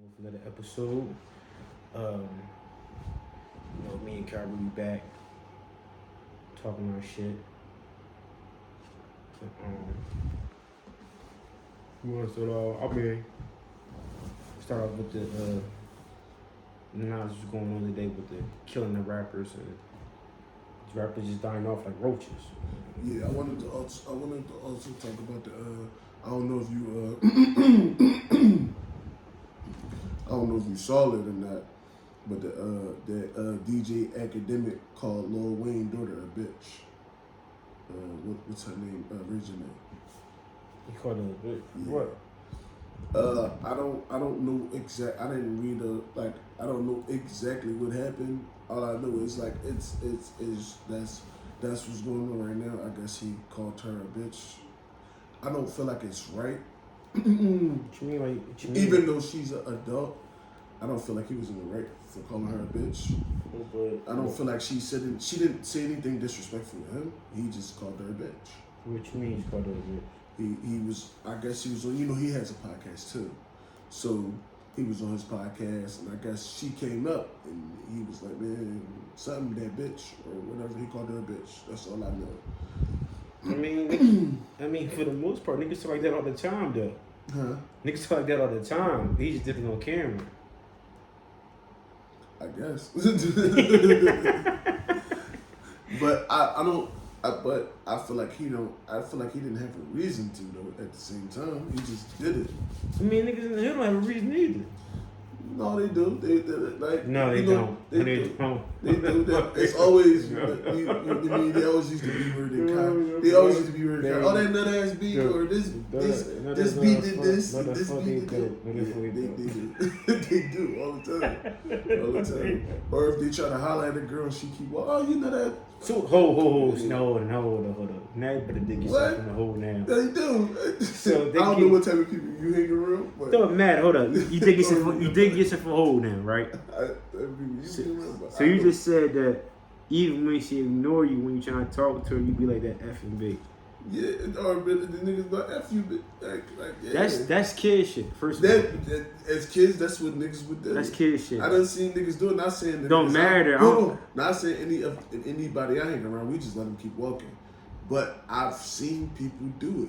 with another episode. Me and Kyra be back talking our shit. You want to start off? Start off with the knowledge what's going on today with the killing the rappers and these rappers just dying off like roaches. Yeah, I wanted to also talk about the. I don't know if you. I don't know if you saw it or not, but the DJ Akademiks called Lil Wayne's daughter a bitch. What's her name? Originally. He called her a bitch. Yeah. What? I don't know exact. I didn't read I don't know exactly what happened. All I know is that's what's going on right now. I guess he called her a bitch. I don't feel like it's right. What you mean? Even though she's an adult, I don't feel like he was in the right for calling her a bitch. But I don't feel like she didn't say anything disrespectful to him. He just called her a bitch. What you mean he called her a bitch? I guess he was on, he has a podcast too. So he was on his podcast and I guess she came up and he was like, man, something that bitch or whatever. He called her a bitch. That's all I know. I mean, for the most part, niggas talk like that all the time, though. Huh? Niggas talk like that all the time. He just did it on camera. I guess. But I feel like he don't. I feel like he didn't have a reason to though. At the same time, he just did it. I mean, niggas in the hood don't have a reason either. No, they do. They like. No, they don't. They don't. They do. It's always. They always used to be where they kind. They always used to be where they kind. Oh, that nut ass beat or this beat did this. This beat did that. They do all the time. Or if they try to holler at a girl, she keep. Oh, you know that. So hold up. Now you better dig yourself in the hole now. They do. So I don't know what type of people you hang around. But don't matter. Hold up. You dig yourself a hole now, right? So you just said that even when she ignore you when you trying to talk to her, you be like that F and B. Yeah, or the niggas like F you, yeah. That's kid shit. First of all, as kids, that's what niggas would do. That's kid shit. I done seen niggas do it. Not saying that don't matter. Not saying anybody I hang around. We just let them keep walking. But I've seen people do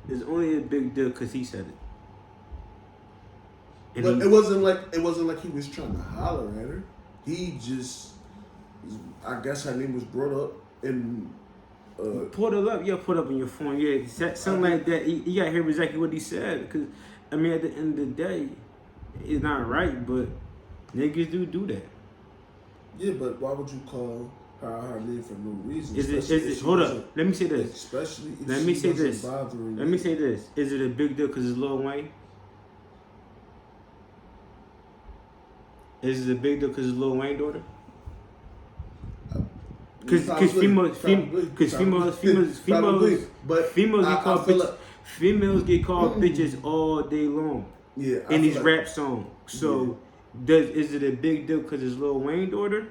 it. It's only a big deal because he said it. And but it wasn't like he was trying to holler at her. He just, I guess her name was brought up and. Put it up, put it up on your phone, something like that. You gotta hear exactly what he said, because I mean, at the end of the day, it's not right, but niggas do that. Yeah, but why would you call her name for no reason? Hold up, let me say this. Especially if let me say this. Is it a big deal because it's Lil Wayne? Is it a big deal because it's Lil Wayne's daughter? Because females get called bitches all day long. Yeah, in these rap songs. So is it a big deal because it's Lil Wayne's daughter?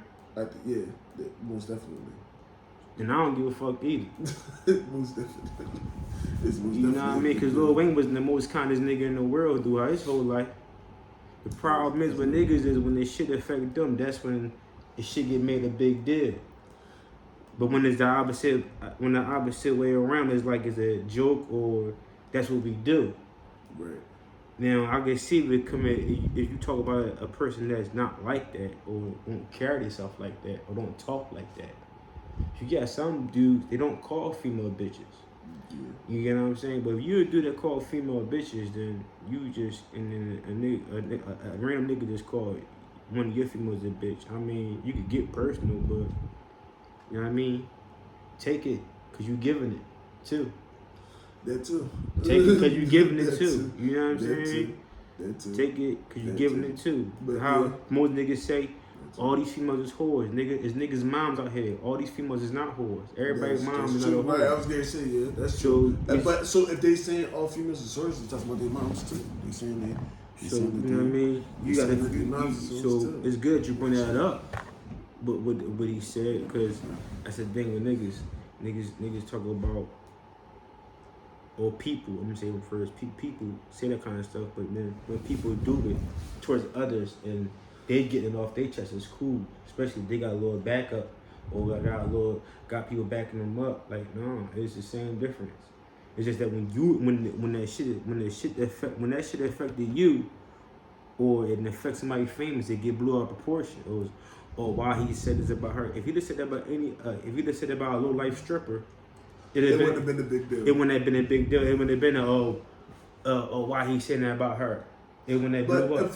Yeah, most definitely. And I don't give a fuck either. Most definitely. You know what I mean? Because Lil Wayne was the most kindest nigga in the world throughout his whole life. The problem is with niggas is when this shit affect them, that's when the shit get made a big deal. But when it's the opposite way around, it's like it's a joke or that's what we do. Right. Now I can see if you talk about a person that's not like that or won't carry themselves like that or don't talk like that. You got some dudes, they don't call female bitches. Yeah. You get what I'm saying? But if you're a dude that call female bitches, then you just and then a random nigga just called one of your females a bitch. I mean, you could get personal, but you know what I mean? Take it, because you giving it, too. That too. Take it, because you giving it, too. You know what I'm saying? That too. Take it, because you giving it, too. But how most niggas say, all these females is whores. Niggas moms out here. All these females is not whores. Everybody's mom is not a whore. Right, I was going to say, that's true. So if they saying all females is whores, they talking about their moms, too. They saying they so, you know what I mean? You got to, so it's good you bring that up. But what he said, because that's the thing with niggas talk about or people, I'm gonna say them first, people say that kind of stuff, but then when people do it towards others and they getting it off their chest, it's cool. Especially if they got a little backup or got people backing them up. Like, no, it's the same difference. It's just that when that shit affected you, or it affects somebody famous, it get blew out of proportion. Or why he said this about her. If he'd have said that about if he'd have said that about a low life stripper, it wouldn't have been a big deal. It wouldn't have been a big deal. It wouldn't have been why he saying that about her. It wouldn't have blew up.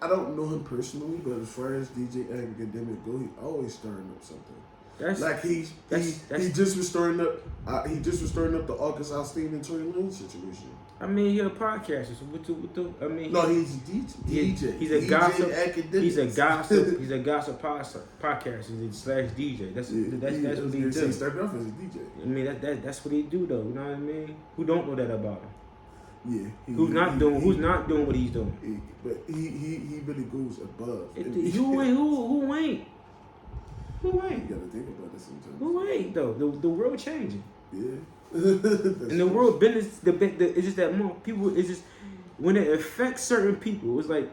I don't know him personally, but as far as DJ Akademiks go, he always stirring up something. He just was stirring up the August Alston and Tory Lane situation. I mean, he's a podcaster. So no, he's a DJ. He's a gossip. He's a gossip. He's a gossip podcaster slash DJ. That's what he do. He started off as a DJ. I mean, that's what he do though. You know what I mean? Who don't know that about him? Yeah. Who's not doing what he's doing? But he really goes above. Who ain't? You gotta think about it sometimes. Who ain't though? The world changing. Yeah. And the world business, it's just that more people. It's just when it affects certain people. It's like,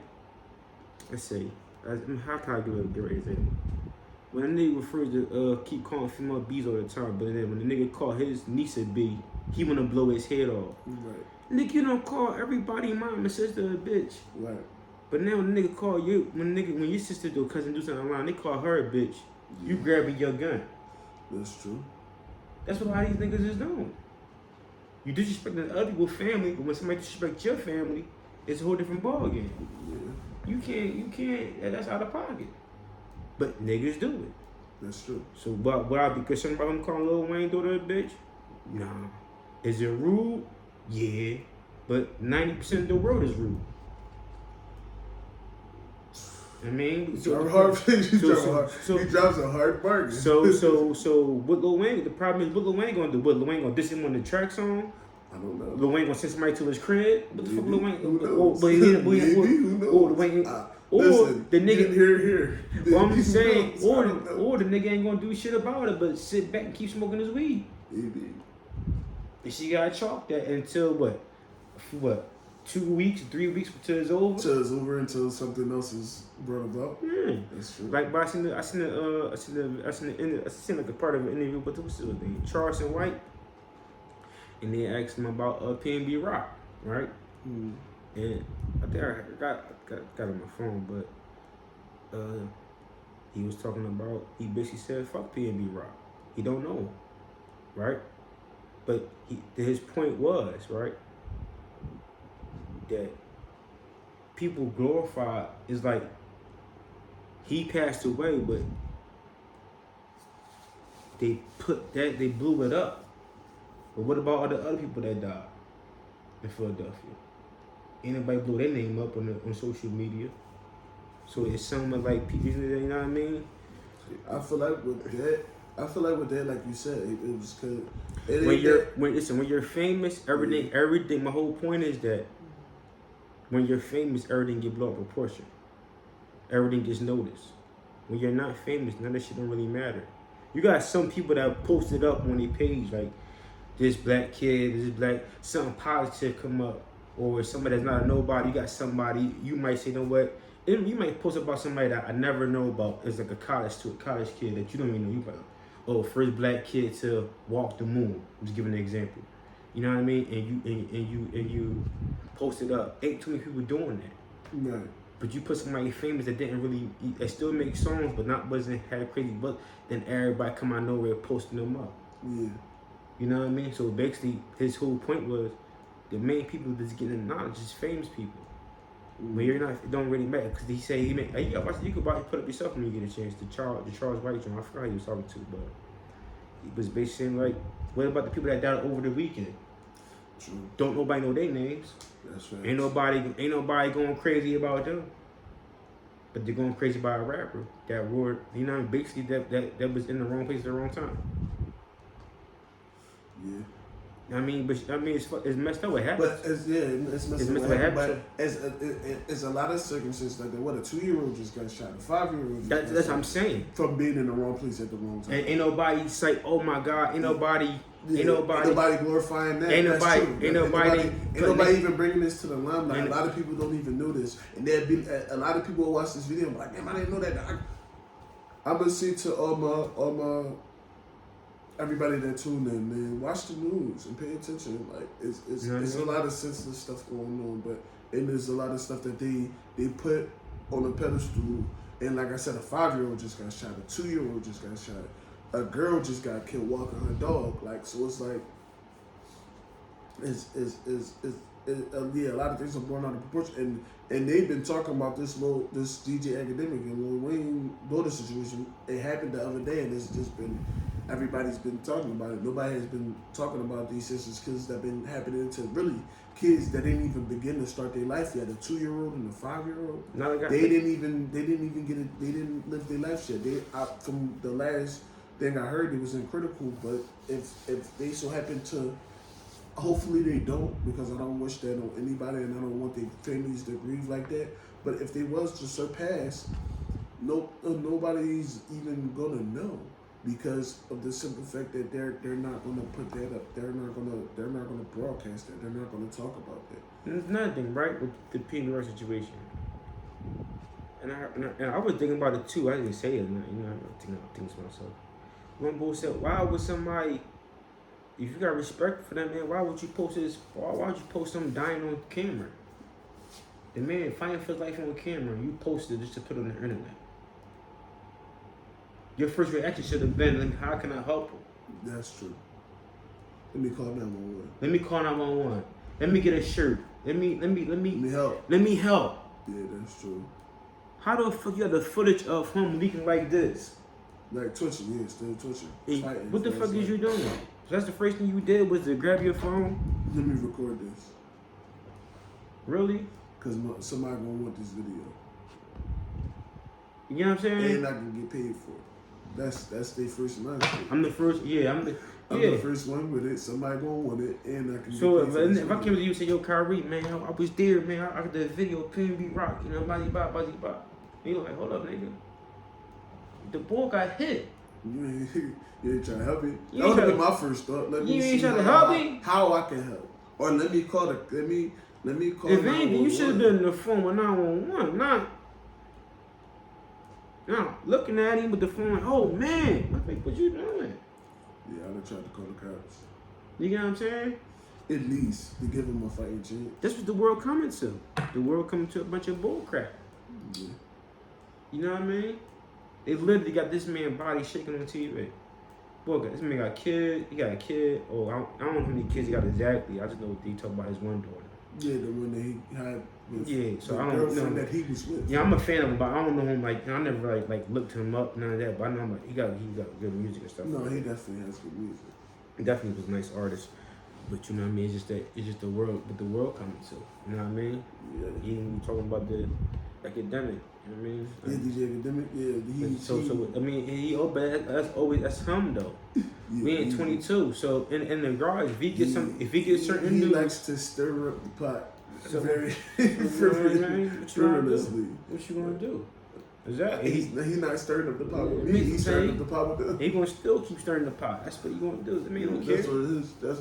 let's say, how can I get ready to say? When a nigga refers to keep calling female B's all the time, but then when the nigga call his niece a B, he wanna blow his head off. Right. Nigga, you don't call everybody mom and sister a bitch. Right. But now when the nigga call you, when your sister or cousin do something wrong, they call her a bitch. You grabbing your gun. That's true. That's what a lot of these niggas is doing. You disrespecting other people's family, but when somebody disrespects your family, it's a whole different ballgame. Yeah. You can't, that's out of pocket. But niggas do it. That's true. So, would I be concerned about him calling Lil Wayne daughter a bitch? Nah. Is it rude? Yeah. But 90% of the world is rude. I mean, he drops a hard bargain. So what Lil Wayne? The problem is what Lil Wayne gonna do? What Lil Wayne gonna diss him on the track song? I don't know. Lil Wayne gonna send somebody to his crib? What the fuck, Lil Wayne? Who knows? The nigga here. Well, I'm just saying, or the nigga ain't gonna do shit about it, but sit back and keep smoking his weed. Maybe. And she gotta chalk that until what? 2 weeks, 3 weeks until it's over. Until it's over, until something else is brought about. Yeah, that's true. Like, but I seen like a part of an interview, but what's his name? Charleston White, and they asked him about PnB Rock, right? Mm. And I think I got it on my phone, but he was talking about. He basically said, "Fuck PnB Rock." He don't know, right? But his point was right. That people glorify is like he passed away, but they blew it up. But what about all the other people that died in Philadelphia? Anybody blew their name up on social media? So it's something like people, you know what I mean? I feel like with that, like you said, it was good. When you're famous, everything. My whole point is that. When you're famous, everything get blown out of proportion. Everything gets noticed. When you're not famous, none of that shit don't really matter. You got some people that post it up on their page, like this black kid, something positive come up, or somebody that's not a nobody. You got somebody, you might say, you know what? You might post about somebody that I never know about. It's like a college kid that you don't even know. You like, first black kid to walk the moon. I'm just giving an example. You know what I mean? And you post it up. Ain't too many people doing that. Right. But you put somebody famous that didn't really, that still make songs, but wasn't had crazy book. Then everybody come out of nowhere posting them up. Yeah. You know what I mean? So basically, his whole point was the main people that's getting knowledge is famous people. When you're not, it don't really matter. Because he said you could put up yourself when you get a chance. The Charles White joint, I forgot who he was talking to, but he was basically saying like, what about the people that died over the weekend? True. Don't nobody know their names. That's right. Ain't nobody going crazy about them. But they're going crazy about a rapper that roared, you know, basically that was in the wrong place at the wrong time. Yeah. It's messed up what happened. But it's messed up what happened. But it's a lot of circumstances like that. What, a 2-year-old just got shot, a 5-year-old. That's what I'm saying. From being in the wrong place at the wrong time. And ain't nobody say, oh my God, ain't nobody Ain't nobody glorifying that. Ain't That's nobody. true. Ain't nobody. Ain't nobody even bringing this to the limelight. A lot of people don't even know this, and there'd be a lot of people who watch this video and be like, "Damn, I didn't know that." I'm gonna say to all my everybody that tuned in, man, watch the news and pay attention. Like it's a lot of sensitive stuff going on, and there's a lot of stuff that they put on a pedestal. And like I said, a 5-year-old just got shot, a 2-year-old just got shot, a girl just got killed walking her dog. Like, so it's like a lot of things are blown out of proportion, and they've been talking about this DJ Akademiks and Lil Wayne daughter situation. It happened the other day, and it's just been everybody's been talking about it. Nobody has been talking about these senseless kills that been happening to really kids that didn't even begin to start their life yet. A 2-year-old and a 5-year-old. They didn't even get it. They didn't live their life yet. From the last thing I heard, it was critical. But if they so happen to, hopefully they don't, because I don't wish that on anybody, and I don't want their families to grieve like that. But if they was to surpass, nobody's even gonna know, because of the simple fact that they're not gonna put that up. They're not gonna broadcast that. They're not gonna talk about that. There's nothing right with the PnB Rock situation. And I was thinking about it too. I didn't say it. I'm thinking to myself. One boy said, "Why would somebody? If you got respect for that man, why would you post this? Why would you post him dying on camera? The man fighting for his life on camera. You posted just to put it on the internet. Your first reaction should have been, like, how can I help him? That's true. Let me call 911. Let me call 911. Let me get a shirt. Let me help. Let me help. Yeah, that's true. How the fuck you have the footage of him leaking like this? Like twitching, yeah, still twitching. Hey, what the fuck is you doing? So that's the first thing you did was to grab your phone? Let me record this. Really? Because somebody gonna want this video. You know what I'm saying? And I can get paid for it. That's their first mindset. I'm the first, I'm the first one with it. Somebody gonna want it, and I can. So if I came to you and say, "Yo, Kyrie, man, I was there, man. I got the video of PnB Rock, you know, blah, blah, blah, blah." And you're like, "Hold up, nigga. The boy got hit. You ain't trying to help me." That would have been my first thought. Let me see how I can help, or let me call. Let me call. If anything, you should have been on the phone with 911, Now, looking at him with the phone, like, oh man, what you doing? Yeah, I'd have tried to call the cops. You get what I'm saying? At least to give him a fighting chance. That's what the world coming to. The world coming to a bunch of bull crap. Yeah. You know what I mean? They literally got this man's body shaking on TV. Boy, this man got a kid. He got a kid. Oh, I don't know how many kids he got exactly. I just know they talk about his one daughter. Yeah, the one that he had with so the I don't girlfriend know that he was with. Yeah, I'm a fan of him, but I don't know him. Like, I never like looked him up, none of that. But I know him, like, he got good music and stuff. No, he definitely has good music. He definitely was a nice artist. But you know what I mean? It's just the world, what the world coming to. You know what I mean? Yeah. Even talking about the academic. You know what I mean? Yeah, DJ Akademiks. Yeah, I mean, that's him though. Yeah, we in 22, so in the garage, if he gets certain he news, likes to stir up the pot. So, very frivolously. What you gonna do? Exactly. He's not stirring up the pot with me. He's stirring up the pot with them. He gonna still keep stirring the pot. That's what you gonna do. The man don't care. That's what it is. That's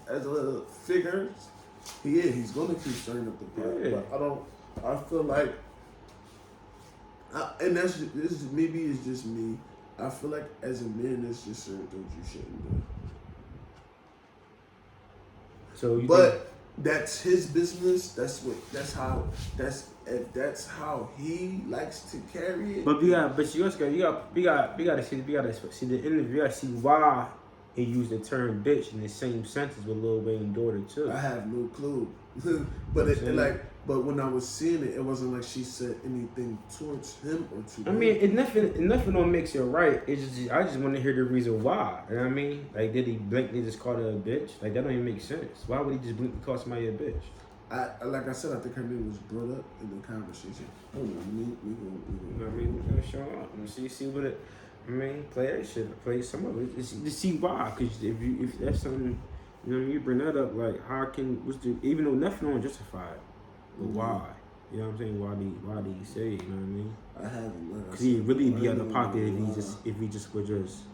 as a figure. He's gonna keep stirring up the pot. Yeah. But I feel like, and maybe it's just me. I feel like as a man, there's just certain things you shouldn't do. But that's his business. That's how he likes to carry it. But you also gotta see the interview. You gotta see why he used the term bitch in the same sentence with Lil Wayne's daughter too. I have no clue. But when I was seeing it, it wasn't like she said anything towards him or to him. I mean, nothing don't makes it right. It's just I just want to hear the reason why. You know what I mean? Like, did he blatantly just call her a bitch? Like, that don't even make sense. Why would he just blatantly call somebody a bitch? Like I said, I think her name was brought up in the conversation. Hold on, You know what I mean? We're gonna show up and see what it. I mean, play that shit, play some of it. Just see why. Because if that's something, you know, you bring that up, like, even though nothing don't justify it, but why? You know what I'm saying? Why did he say it? You know what I mean? I haven't. Because he'd really be out of pocket if he just would just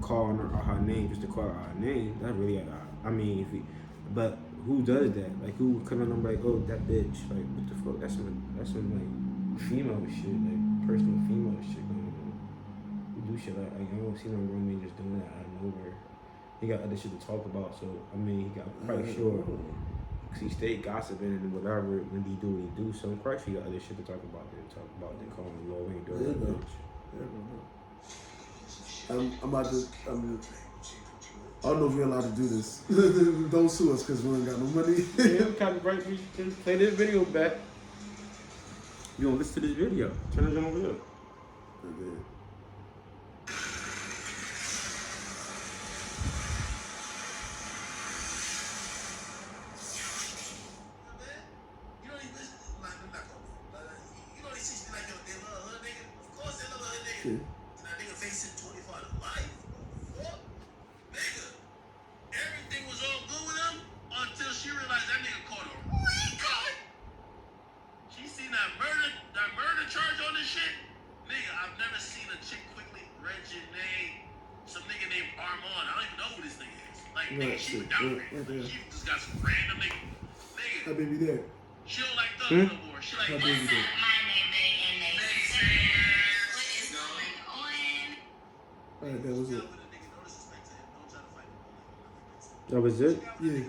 calling her name just to call her name. That's really, I mean, but who does that? Like, who come on like, oh, that bitch? Like, what the fuck? That's some like female shit, like personal female shit going on. You do shit like I don't see no Roman just doing that out of nowhere. He got other shit to talk about, so I mean, he got quite sure. Cause he stayed gossiping and whatever when he do what he do. So I'm quite sure he got other shit to talk about. They call him Lil Wayne doing that bitch. I'm about to. I don't know if we're allowed to do this. Don't sue us because we ain't got no money. Yeah, copyright me. Play this video back. You gonna listen to this video? Turn it on over there. Okay. And that nigga facing 24 to life. What? Nigga, everything was all good with him until she realized that nigga caught a recon. She seen that murder charge on this shit. Nigga, I've never seen a chick quickly Reggie name some nigga named Armand. I don't even know who this nigga is. Like, nigga, she was down there. Like, she just got some random nigga. How baby there? She don't like Thug no more. She like, How baby there? Alright, that was it. That was it? Yeah.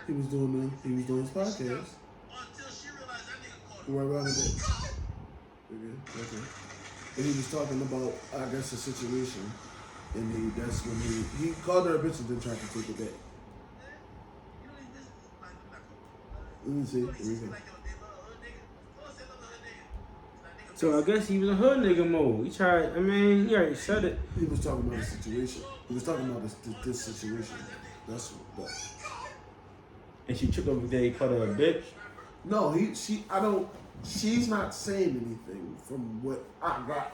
He was doing his podcast. Right around it. Okay. And he was talking about, I guess, the situation. And that's when he called her a bitch and then tried to take it back. Let me see. Here we go. So I guess he was in hood nigga mode. He tried. I mean, he already said it. He was talking about the situation. He was talking about this situation. That's what. And she tripped over there. He called her a bitch. No, she's not saying anything from what I got.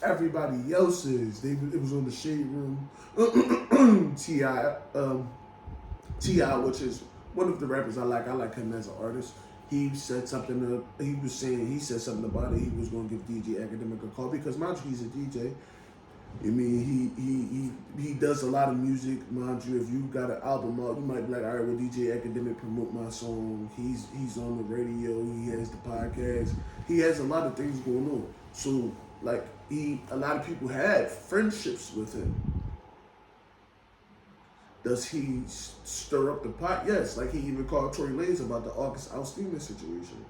Everybody else is. It was on the Shade Room. T.I., which is one of the rappers I like. I like him as an artist. He said something. He said something about it. He was going to give DJ Akademiks a call because mind you, he's a DJ. I mean, he does a lot of music. Mind you, if you got an album out, you might be like, all right, well, DJ Akademiks promote my song. He's on the radio. He has the podcast. He has a lot of things going on. So like a lot of people had friendships with him. Does he stir up the pot? Yes. Like he even called Tory Lanez about the August Alsina situation.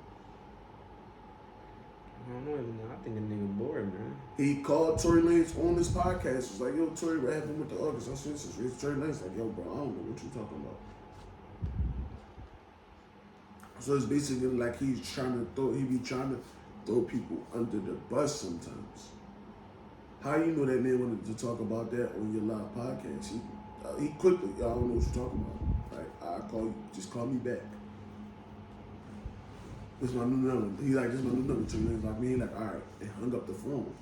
I don't know even know. I think the nigga bored, man. He called Tory Lanez on his podcast. Was like, yo, Tory, what happened with the August Alsina situation? Tory Lanez like, yo, bro, I don't know what you talking about. So it's basically like he be trying to throw people under the bus sometimes. How you know that man wanted to talk about that on your live podcast? He quickly, I don't know what you're talking about. Like, I call you, just call me back. This is my new number. He like, this is my new number. He was like, me, like, all right, and hung up the phone.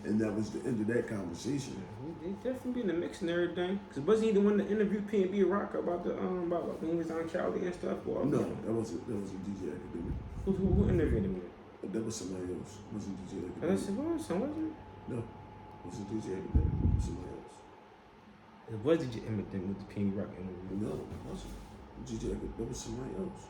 And that was the end of that conversation. He definitely be in the mix and everything. Cause wasn't he the one that interviewed PnB Rock about when he was on Cali and stuff? Or no, that wasn't DJ Akademiks. Who interviewed him? That was somebody else. It wasn't DJ Akademiks. That's it was, wasn't it? No, it wasn't DJ Akademiks. It was somebody else. It was DJ Eminem with the PnB Rock interview. No, it wasn't. DJ Akademiks. That was somebody else.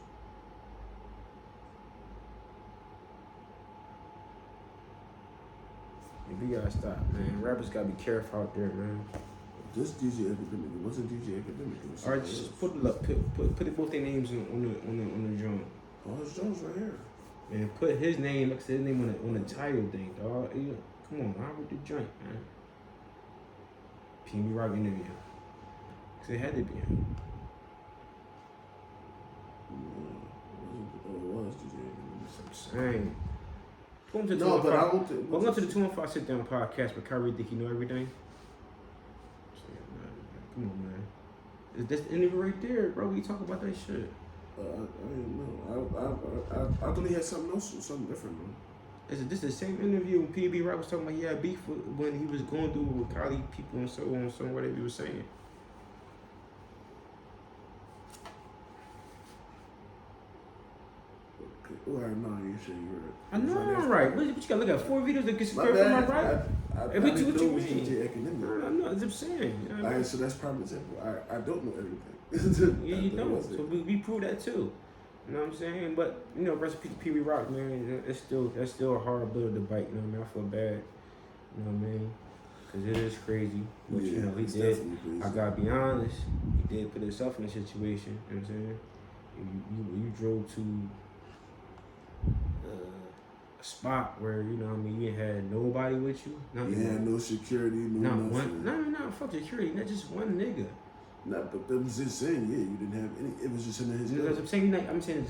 We gotta stop, man. Rappers gotta be careful out there, man. This DJ Akademiks, it wasn't DJ Akademiks. All right, just put it up. Put both their names on the drum. Oh, it's Jones right here. And put his name next to his name on the title thing, dog. Come on, I with the joint, man. PnB Rock interview. Cause it had to be him. It was DJ Akademiks. I'm saying. Welcome to the 215 Sit Down Podcast with Kyrie. Think you know everything? Come on, man. That's the interview right there, bro. We talk about that shit. I didn't know. I thought he had something else, something different, bro. This the same interview when PnB Rock was talking about he had beef when he was going through with Cali people and so on, so whatever he was saying. Okay. Well, no, you sure you're right. I know I'm right. But you gotta look at 4 videos that get subscribed from my right. If we do what you was mean. DJ Akademiks. No, I'm saying. You know what I mean? So that's prime example. I don't know everything. Yeah, you don't. So we prove that too. You know what I'm saying? But you know, rest in peace, PnB Rock, man. That's still a hard bill to bite. You know what I mean? I feel bad. You know what I mean? Because it is crazy. But yeah, you know, he did. I gotta be honest. He did put himself in a situation. You know what I'm saying? You drove to a spot where you know what I mean you ain't had nobody with you. No security, not nothing. one. No, fuck security. Not just one nigga. Nah, but that was just saying, yeah, you didn't have any. It was just in his. You know what I'm saying? I'm saying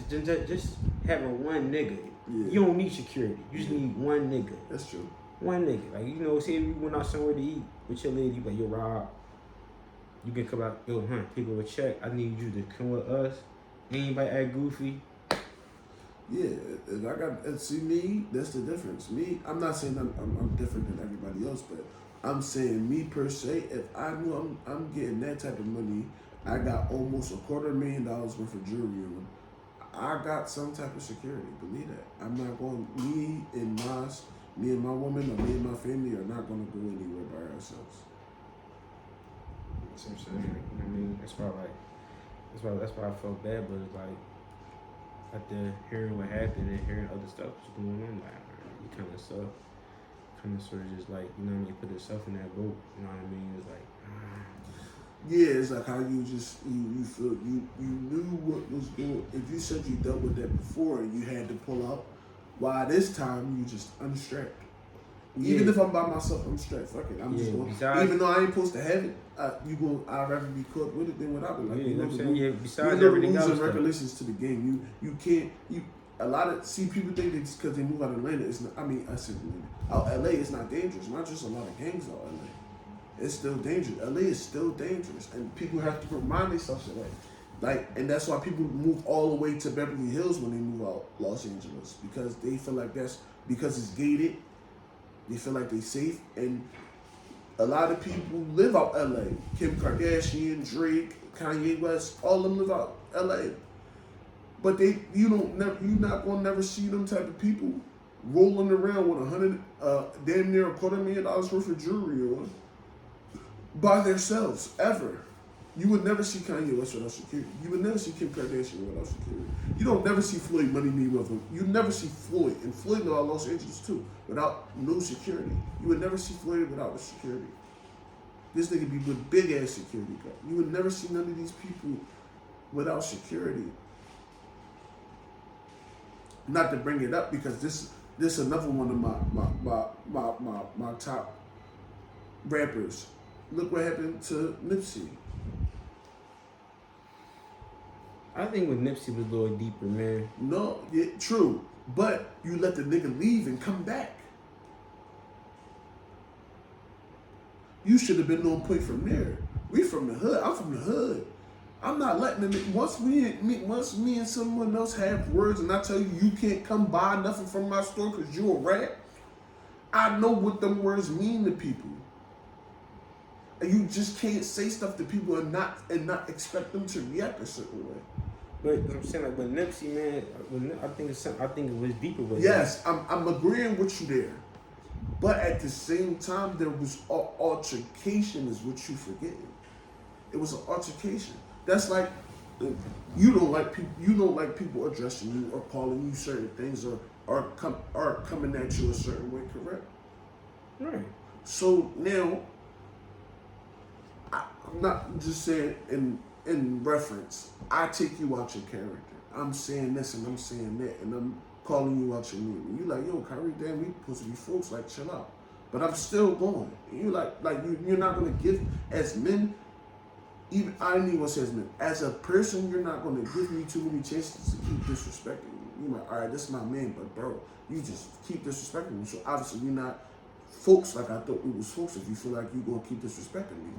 just having one nigga. Yeah. You don't need security. You just need one nigga. That's true. One nigga. Like, you know, say if you went out somewhere to eat with your lady, like, yo, Rob, you can come out, yo, pick up a check. I need you to come with us. Anybody act goofy? Yeah, and I got, and see me, that's the difference. Me, I'm not saying I'm different than everybody else, but I'm saying me per se, if I knew I'm getting that type of money, I got almost $250,000 worth of jewelry on. I got some type of security, believe that. I'm not going, me and my woman or me and my family are not going to go anywhere by ourselves. That's what I'm saying. You know what I mean? That's why I felt bad, but it's like, after hearing what happened and hearing other stuff was going on, like, you kind of sort of just like, you know what I mean, put yourself in that boat, you know what I mean? It's like, Yeah, it's like how you just, you feel, you knew what was going, if you said you dealt with that before and you had to pull out, why this time you just unstrapped. Even if I'm by myself, I'm strapped. Fuck it. I'm just going. Even though I ain't supposed to have it, I'd rather be caught with it than without it. Like, you know what I'm saying? Yeah, besides you know everything else. Rules and regulations to the game. You can't. A lot of people think that just because they move out of Atlanta, it's not. I mean, I said Atlanta. Out LA, it's not dangerous. Not just a lot of gangs out LA. It's still dangerous. LA is still dangerous, and people have to remind themselves of that. Like, and that's why people move all the way to Beverly Hills when they move out Los Angeles, because they feel like because it's gated. They feel like they safe, and a lot of people live out LA. Kim Kardashian, Drake, Kanye West, all of them live out LA. But you're not gonna never see them type of people rolling around with damn near $250,000 worth of jewelry on by themselves ever. You would never see Kanye West without security. You would never see Kim Kardashian without security. You don't never see Floyd Money Mayweather. You never see Floyd, and Floyd know Los Angeles too, without no security. You would never see Floyd without security. This nigga be with big ass security guard. You would never see none of these people without security. Not to bring it up because this is another one of my top rappers. Look what happened to Nipsey. I think with Nipsey was a little deeper, man. No, yeah, true. But you let the nigga leave and come back. You should have been on point from there. We from the hood. I'm from the hood. I'm not letting them. Once me and someone else have words and I tell you can't come buy nothing from my store because you a rat, I know what them words mean to people. And you just can't say stuff to people and not expect them to react a certain way. But I'm saying, like, with Nipsey, man, I think it was deeper with yes, I'm agreeing with you there. But at the same time, there was an altercation is what you forgetting. It was an altercation. That's like you don't like people addressing you or calling you certain things or coming at you a certain way, correct? Right. So now I'm not just saying in reference, I take you out your character. I'm saying this and I'm saying that and I'm calling you out your name. You like, yo, Kyrie, damn, we supposed to be folks, like, chill out. But I'm still going. You you're not gonna give as men. Even I didn't even say as men. As a person, you're not gonna give me too many chances to keep disrespecting me. You're like, all right, this is my man, but bro, you just keep disrespecting me. So obviously we're not folks like I thought we was folks. If you feel like you're gonna keep disrespecting me,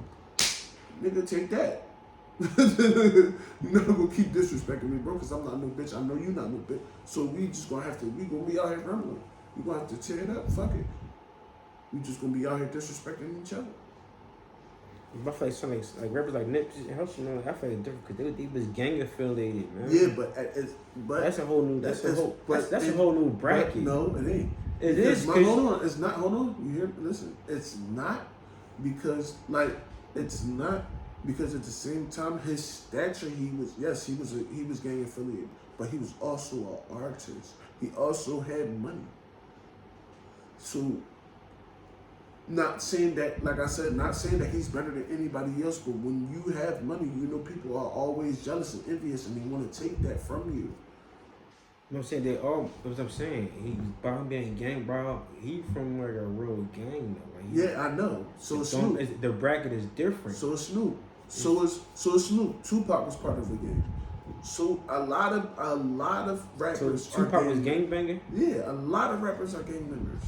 nigga, take that. You're not gonna keep disrespecting me, bro, because I'm not no bitch. I know you not no bitch. So we gonna be out here rumbling. We gonna have to tear it up. Fuck it. We just gonna be out here disrespecting each other. I feel like some like rappers like Nipsey and Hussle, man, I feel like different because they was gang affiliated, man. Yeah, but that's a whole new that's a whole new bracket. No, it ain't. It is. Hold on, it's not. Hold on, you hear? Listen, it's not because it's not because at the same time his stature he was gang affiliated, but he was also an artist. He also had money. So. Not saying that, like I said, not saying that he's better than anybody else, but when you have money, you know people are always jealous and envious, and they want to take that from you. You know what I'm saying? They all. What I'm saying, he's about being gang, bro. He from like a real gang though. Like yeah, I know. So it's Snoop. The bracket is different. So it's Snoop. So it's Snoop. Tupac was part of the gang. So a lot of rappers. So Tupac was gangbanging. Yeah, a lot of rappers are gang members.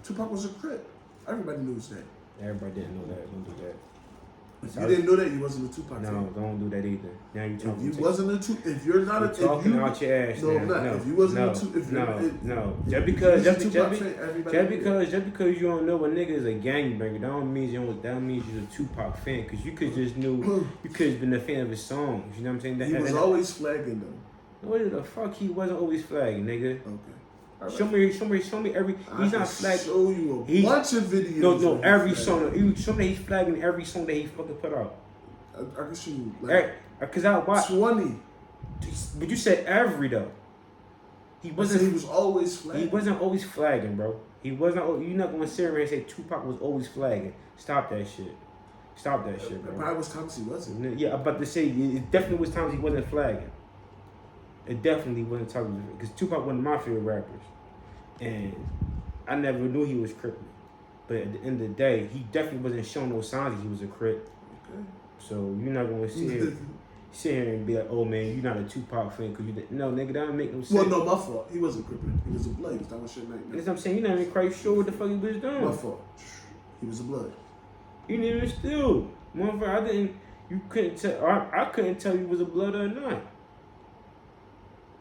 Tupac was a Crip. Everybody knows that. Everybody didn't know that. Don't do that. If you didn't know that, you wasn't a Tupac fan. No, don't do that either. Now you talking. If you wasn't a Tupac, if you're not a talking out your ass. No, I'm not. No, if you wasn't a Tupac, no. Just because you don't know a nigga is a gangbanger, that don't mean you're a Tupac fan. Because you could just knew you could have been a fan of his songs. You know what I'm saying? He was always flagging though. What the fuck? He wasn't always flagging, nigga. Okay. Right. Show me every. He's not flagging. Show you a bunch of videos. No, every song. You show me he's flagging every song that he fucking put out. I can show you. Cause I watched 20. But you said every though. He wasn't. He was always flagging. He wasn't always flagging, bro. He wasn't. You're not gonna sit here and say Tupac was always flagging. Stop that shit. Stop that shit, bro. Probably was times he wasn't. Yeah, I'm about to say it definitely was times he wasn't flagging. It definitely wasn't talking because Tupac one of my favorite rappers, and I never knew he was Crip. But at the end of the day, he definitely wasn't showing no signs that he was a Crip. Okay. So you're not gonna sit here and be like, oh man, you're not a Tupac fan because you didn't. No, nigga, that don't make no sense. Well, no, my fault. He wasn't Crip. He was a Blood. That was shit like that. That's what I'm saying. You're not even quite sure what the fuck he was doing. My fault. He was a Blood. You didn't even still, motherfucker. I didn't. You couldn't tell. I couldn't tell you was a Blood or not.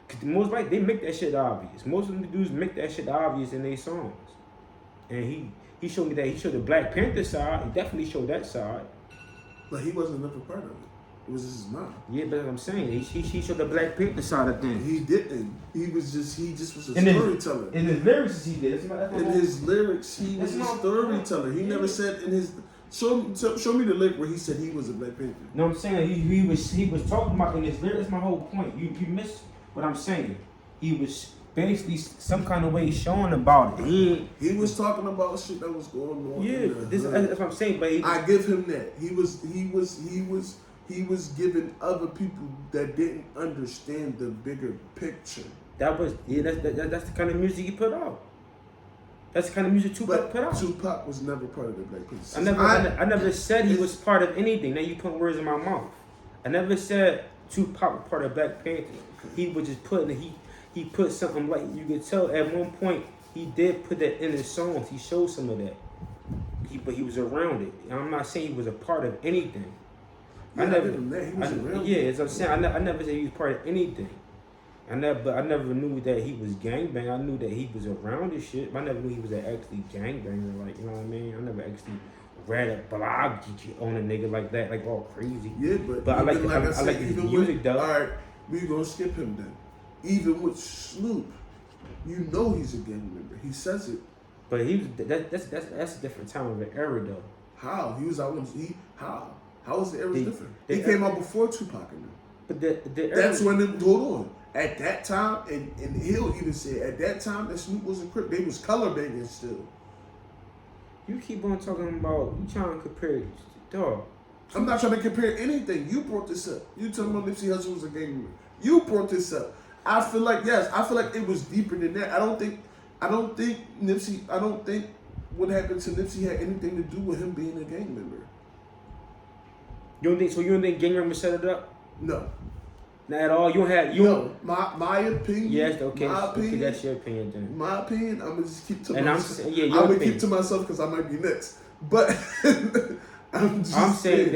Cause most likely they make that shit obvious. Most of them dudes make that shit obvious in their songs. And he showed me that. He showed the Black Panther side. He definitely showed that side. But he wasn't never part of it. It was just his mom. Yeah, but I'm saying he showed the Black Panther side of things. He didn't. He just was a storyteller. In his lyrics, he did. In his lyrics, he was a storyteller. He never said in his. Show me the lyric where he said he was a Black Panther. No, I'm saying he was talking about in his lyrics. That's my whole point. You missed what I'm saying. He was basically some kind of way showing about it. He was talking about shit that was going on. Yeah, that's what I'm saying. But I give him that. He was giving other people that didn't understand the bigger picture. That's the kind of music he put out. That's the kind of music Tupac put out. Tupac was never part of the Black Panther. I never said he was part of anything. Now you put words in my mouth. I never said Tupac was part of Black Panther. He was just putting he put something like you could tell at one point he did put that in his songs. He showed some of that. But he was around it. I'm not saying he was a part of anything. Yeah, I never. He was around. Yeah, as I'm saying, I never said he was part of anything. I never knew that he was gangbang. I knew that he was around this shit, but I never knew he was actually gangbanger. Like, you know what I mean? I never actually read a blog on a nigga like that, like all crazy. Yeah, but I like his music though. All right, we gonna skip him then. Even with Snoop, you know he's a gang member. He says it. But that's a different time of an era though. How he was out when how was the era different? He came out before Tupac and them. But the era, that's when it, hold on. At that time, and he'll even say at that time that Snoop was a Crip, they was color banging still. You keep on talking about you trying to compare, dog. I'm not trying to compare anything. You brought this up. You talking about Nipsey Hussle was a gang member. You brought this up. I feel like it was deeper than that. I don't think what happened to Nipsey had anything to do with him being a gang member. You don't think gang members set it up? No. Not at all. No. My opinion. Yes. Okay. My opinion. Okay, that's your opinion then. My opinion. I'm gonna just keep to myself. I'm gonna keep to myself because I might be next. But I'm saying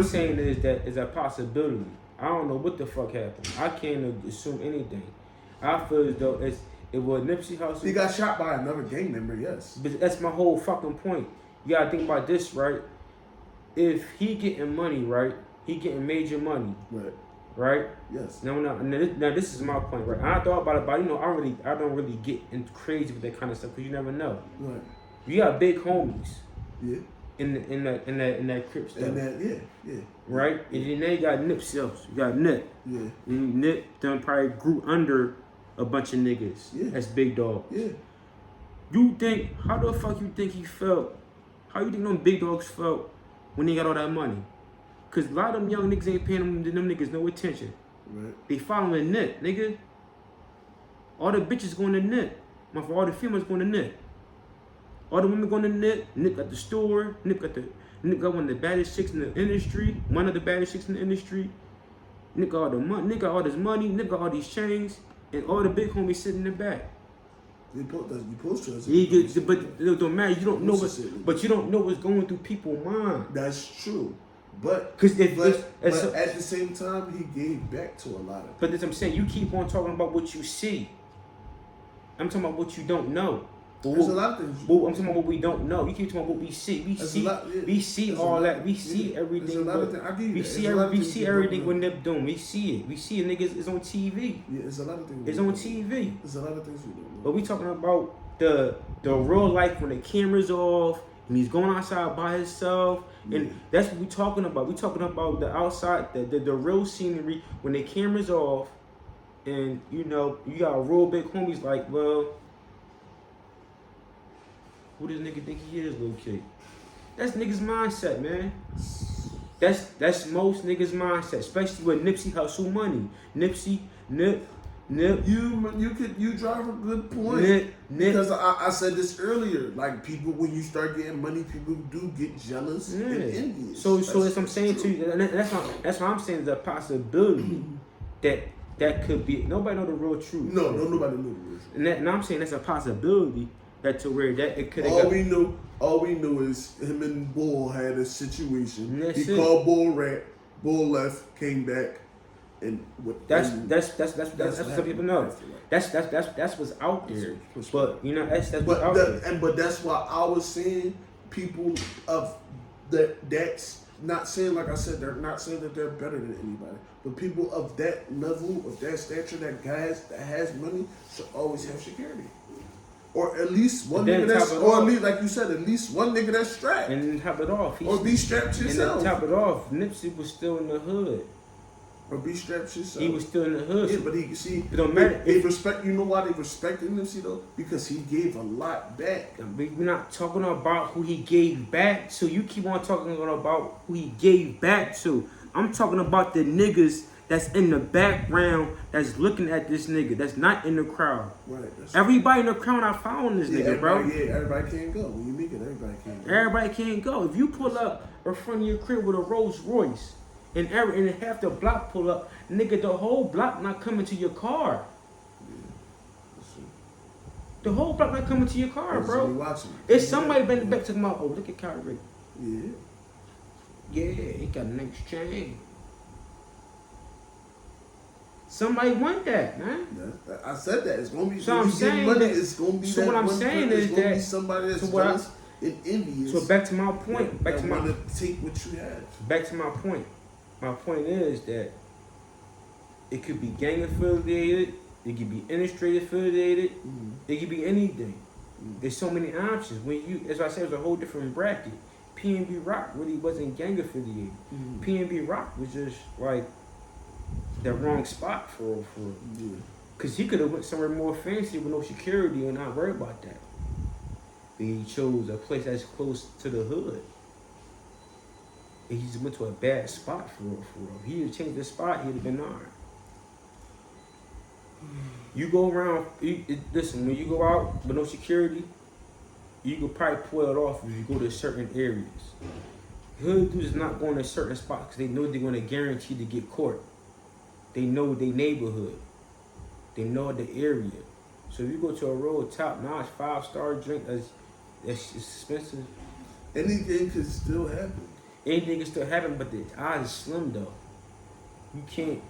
saying is that is a possibility. I don't know what the fuck happened. I can't assume anything. I feel as though it was Nipsey Hussle. He got shot by another gang member. Yes. But that's my whole fucking point. You gotta think about this, right? if he getting money, right? He getting major money, Right. right? Yes. Now this is my point, right? I thought about it, but I don't really get into crazy with that kind of stuff because you never know. Right. You got big homies. Yeah. In that Crip stuff. And that, yeah. Right? Yeah. And then they got Nip selves. You got Nip. Yeah. And Nip done probably grew under a bunch of niggas. Yeah. That's big dog. Yeah. You think, how the fuck you think he felt? How you think them big dogs felt when they got all that money? Cause a lot of them young niggas ain't paying them niggas no attention. Right. They following Nip, nigga. All the bitches going to Nip. All the females going to Nip. All the women going to Nip. Nip got the store. Nip got one of the baddest chicks in the industry. One of the baddest chicks in the industry. Nip got all the money. Nip got all this money. Nip got all these chains. And all the big homies sitting in the back. You post to us. But it don't matter. You don't know but you don't know what's going through people's mind. That's true. But at the same time, he gave back to a lot of. But that's what I'm saying. You keep on talking about what you see. I'm talking about what you don't know. There's a lot of things. I'm talking about what we don't know. You keep talking about what we see. We see all that. We see everything. We see everything with Nip doing. We see it. We see it. Niggas. It's on TV. Yeah, it's a lot of things. It's on TV. There's a lot of things we don't know. But we talking about the real life when the camera's off and he's going outside by himself. And that's what we talking about. We talking about the outside, the real scenery when the camera's off, and you got real big homies like, well, who does nigga think he is, little kid? That's niggas' mindset, man. That's most niggas' mindset, especially with Nipsey Hussle money. Nip. You drive a good point. Nip. Because I said this earlier. Like people, when you start getting money, people do get jealous and envious. So that's what I'm saying to you. And that's what I'm saying is a possibility that could be. Nobody know the real truth. No, nobody know the real truth. And I'm saying that's a possibility that to where that it could have. All we know is him and Bull had a situation. He called Bull rat. Bull left, came back. And that's what some people know. That's what's out there. But that's what's out there. But that's why I was saying people of that's not saying, like I said, they're not saying that they're better than anybody. But people of that level, of that stature, that has money should always have security. Or at least one nigga that's, or at least, like you said, at least one nigga that's strapped. And then top it off. Or be strapped yourself. And then top it off, Nipsey was still in the hood. Or be strapped yourself. He was still in the hood. Yeah, but it don't matter. They respect. You know why they respected Nipsey though? Because he gave a lot back. We're not talking about who he gave back to. You keep on talking about who he gave back to. I'm talking about the niggas that's in the background that's looking at this nigga. That's not in the crowd. Right. Everybody in the crowd not following this nigga, bro. Yeah, everybody can't go. When you make it, everybody can't go. Everybody can't go. If you pull up in front of your crib with a Rolls Royce, and half the block pull up, nigga, the whole block not coming to your car. Yeah, that's true. The whole block not coming to your car, bro. Watching. It's somebody been back to my, oh, look at Kyrie. Yeah. Yeah, he got a nice chain. Somebody want that, man. I said that. It's gonna be. So I'm saying money, that. It's gonna be. So what I'm saying is that be somebody that's jealous and envious. So back to my point. Back to my. Want to take what you have. Back to my point. My point is that it could be gang affiliated, it could be industry affiliated, it could be anything. There's so many options. When you, as I said, it was a whole different bracket. PnB Rock really wasn't gang affiliated. PnB Rock was just like the wrong spot for. Yeah. Cause he could have went somewhere more fancy with no security and not worry about that. But he chose a place that's close to the hood. He just went to a bad spot for real. If he had changed the spot, he'd have been alright. You go around, listen, when you go out with no security, you could probably pull it off if you go to certain areas. Hood dudes is not going to certain spots because they know they're going to guarantee to get caught. They know their neighborhood. They know the area. So if you go to a real top-notch 5-star drink that's expensive. Anything could still happen. Anything can still happen, but the odds is slim though. You can't.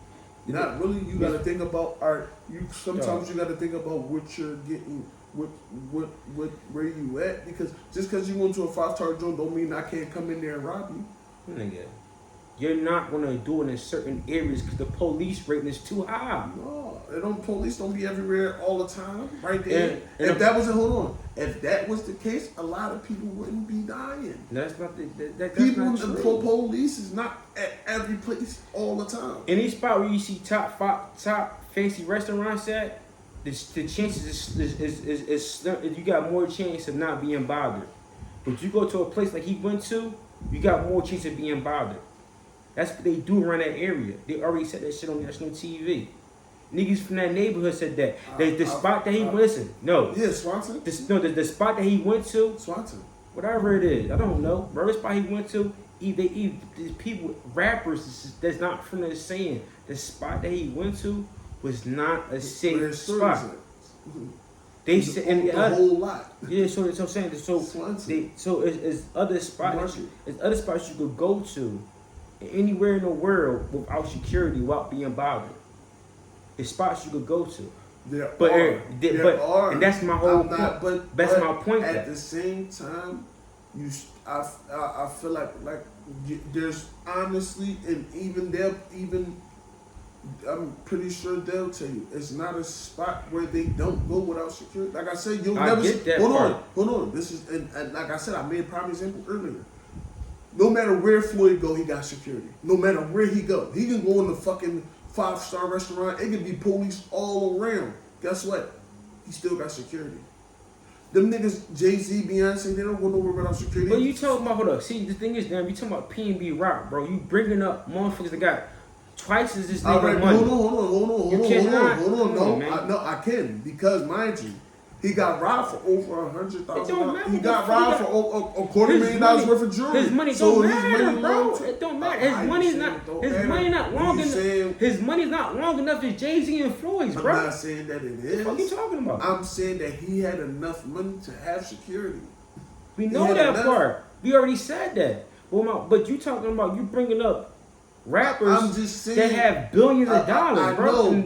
Not really. You got to think about art. Sometimes you got to think about what you're getting, where you at. Because just because you went to a 5-star joint don't mean I can't come in there and rob you. Nigga, you're not gonna do it in certain areas because the police rating is too high. No, police don't be everywhere all the time, right there. And If that was hold on, if that was the case, a lot of people wouldn't be dying. That's not that's People, not the true. police is not at every place all the time. Any spot where you see top fancy restaurants at, the chances is you got more chance of not being bothered. But you go to a place like he went to, you got more chance of being bothered. That's what they do around that area. They already said that shit on national TV. Niggas from that neighborhood said that. The spot that he listen, no. Yeah, Swanson. The spot that he went to, Swanson. whatever it is, I don't know. Whatever spot he went to, these people, rappers that's not from the saying. The spot that he went to was not a safe spot. They said and the whole lot. Yeah, so I'm saying it's other spots. Market. It's other spots you could go to anywhere in the world without security, without being bothered. It's spots you could go to. There are, and that's my whole point. That's my point. At the same time, I feel like there's honestly, and I'm pretty sure they'll tell you it's not a spot where they don't go without security. Like I said, you'll never get that hold part. on. This is and like I said, I made a prime example earlier. No matter where Floyd go, he got security. No matter where he go, he can go in the fucking 5-star restaurant. It can be police all around. Guess what? He still got security. Them niggas, Jay-Z, Beyonce, they don't go nowhere without security. But you talking about, hold up. See, the thing is, damn, you talking about PnB Rock, bro. You bringing up motherfuckers that got twice as this nigga right, money. Hold on. No, I can, because mind you, he got robbed for over $100,000. He got robbed for a $250,000 worth of jewelry. His money don't matter, bro. It don't matter. His money's not long enough. His money's not long enough as Jay-Z and Floyd's, bro. I'm not saying that it is. What are you talking about? I'm saying that he had enough money to have security. We know that part. We already said that. But you talking about, you bringing up rappers I'm just saying, that have billions of dollars, bro. And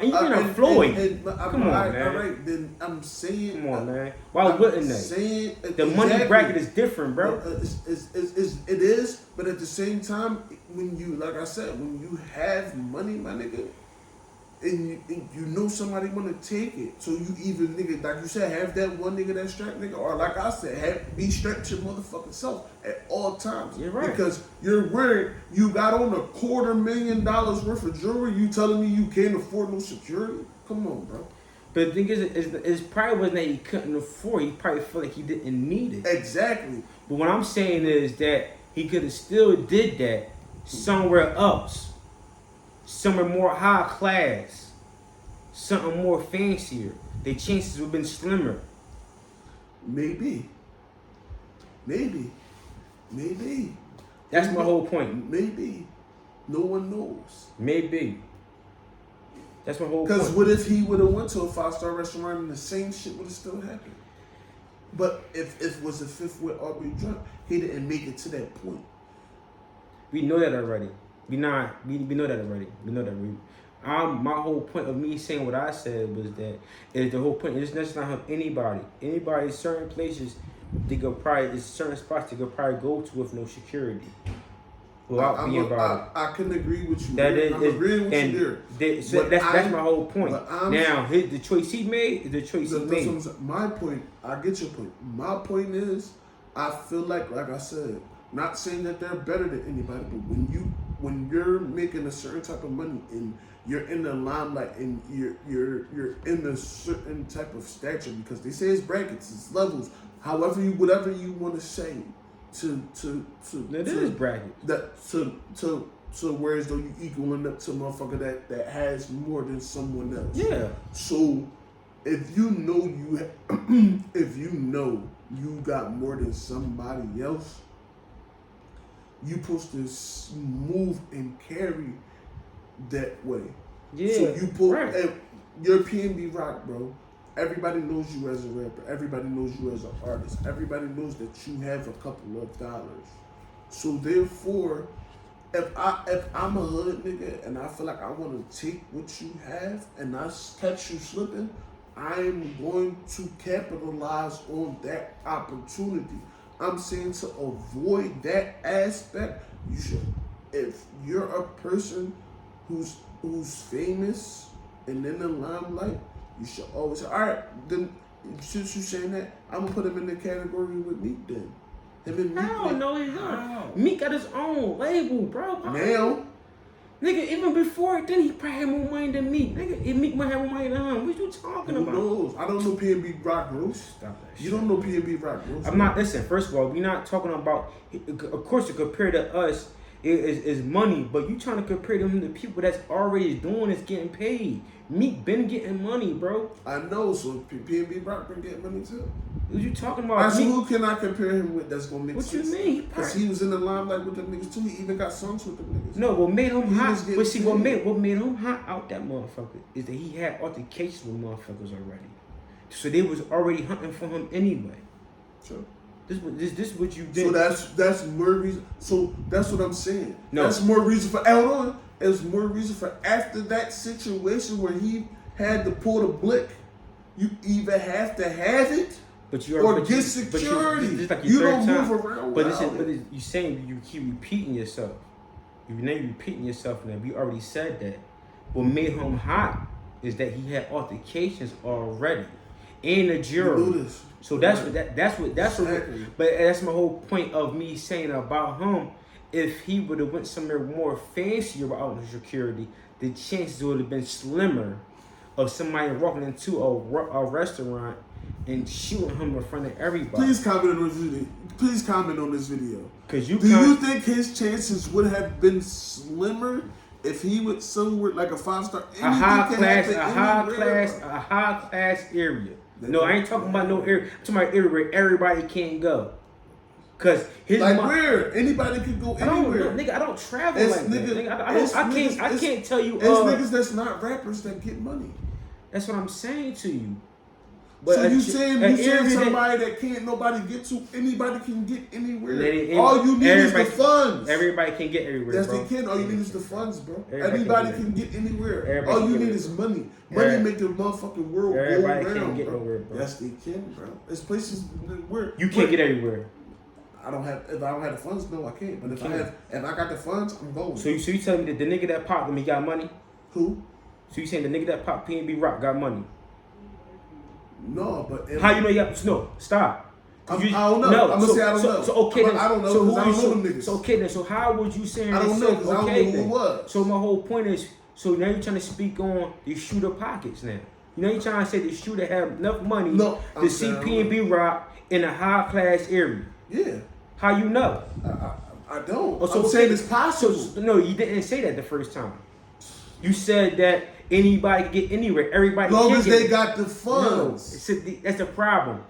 even Floyd. Come on, man. All right, then I'm saying. Come on, man. Why wouldn't they? The money bracket is different, bro. It is, but at the same time, when you, like I said, when you have money, my nigga, and you know somebody want to take it, so you either, nigga, like you said, have that one nigga that strapped, nigga, or like I said, be strapped to your motherfucking self at all times. You're right. Because you got on $250,000 worth of jewelry. You telling me you can't afford no security? Come on, bro. But the thing is probably wasn't that he couldn't afford. He probably felt like he didn't need it. Exactly. But what I'm saying is that he could have still did that somewhere else. Somewhere more high class, something more fancier. The chances would have been slimmer. Maybe. That's my whole point. Maybe. No one knows. Maybe. That's my whole point. Because what if he would have went to a 5-star restaurant and the same shit would have still happened? But if it was a fifth with Aubrey drunk, he didn't make it to that point. We know that already. We know that already. My whole point of me saying what I said was that the whole point is that's not help anybody. Anybody in certain places, there's certain spots they could probably go to with no security. Without being bothered. I can agree with you. I'm agreeing with you there. So that's my whole point. Now, the choice he made is the choice he made. My point, I get your point. My point is, I feel like I said, not saying that they're better than anybody, but when you're making a certain type of money and you're in the limelight and you're in a certain type of stature, because they say it's brackets, it's levels, whatever you want to say It is bracket. So whereas though you equaling up to a motherfucker that has more than someone else. Yeah. So if you know you got more than somebody else, you supposed to move and carry that way. Yeah. So you put right. Your PnB Rock, bro. Everybody knows you as a rapper. Everybody knows you as an artist. Everybody knows that you have a couple of dollars. So therefore, if I'm a hood nigga and I feel like I want to take what you have and I catch you slipping, I am going to capitalize on that opportunity. I'm saying to avoid that aspect, you should. If you're a person who's famous and in the limelight, you should always say, all right, then since you saying that, I'm gonna put him in the category with Meek then. Him and Meek. I don't know he's not. Meek got his own label, bro. Now. Nigga, even before then, he probably had more money than Meek. Nigga, if Meek might have more money than him. What you talking about? Who knows? I don't know PnB Rock rules. Stop that shit. You don't know PnB Rock rules. I'm not, listen, first of all, we're not talking about, of course, to compare to us is money, but you trying to compare them to people that's already doing this, getting paid. Meek been getting money, bro. I know, so PnB Rock been getting money too. What you talking about? So who can I compare him with that's gonna make what sense? What you mean? Because he was in the limelight with them niggas too. He even got songs with them niggas. No, what made him hot? But see, what paid. made him hot out that motherfucker is that he had altercations with motherfuckers already. So they was already hunting for him anyway. Sure. This what you did. So that's more reason. So that's what I'm saying. No. That's more reason for. Hold on. It's more reason for after that situation where he had to pull the blick. You either have to have it. But get security. You don't move around. But you saying you keep repeating yourself. You're repeating yourself now. We already said that. What made him hot is that he had altercations already in the jury. So that's what. Exactly. But that's my whole point of me saying about him. If he would have went somewhere more fancier out in security, the chances would have been slimmer of somebody walking into a restaurant and shooting him in front of everybody. Please comment on this video. Please comment on this video. Do you think his chances would have been slimmer if he went somewhere like a 5-star? A high class area. No, I ain't talking about no area. I'm talking about area where everybody can't go. Cause where anybody can go anywhere. I don't travel like that. I can't tell you. It's niggas that's not rappers that get money. That's what I'm saying to you. But so you saying somebody that can't nobody get to, anybody can get anywhere. All you need is the funds. Everybody can get everywhere. Yes, bro. they can. All you need is the funds, bro. Everybody can get anywhere. All you need is money. Money make the motherfucking world go around. Everybody can't get nowhere, bro. Yes, they can, bro. There's places where you can't get everywhere. If I don't have the funds, no, I can't. But if I got the funds, I'm going. So you telling me that the nigga that popped him, he got money? Who? So you saying the nigga that popped PnB Rock got money? No, but how you know you got? No, stop. I don't know. No, I'm gonna say I don't know. So okay, then, I don't know because I don't know them niggas. So okay then. So how would you say? I don't know because I don't know who it was. So my whole point is, so now you're trying to speak on the shooter pockets now. You know you're trying to say the shooter have enough money to see PnB Rock in a high class area. Yeah. How you know? I don't. I'm saying it's possible. No, you didn't say that the first time. You said that anybody can get anywhere. Everybody. Long as they got the funds. No, that's the problem.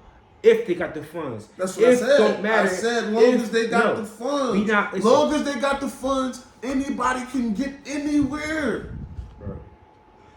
If they got the funds. That's what I said. Don't matter. I said long as they got the funds. Long as they got the funds, anybody can get anywhere. Bro.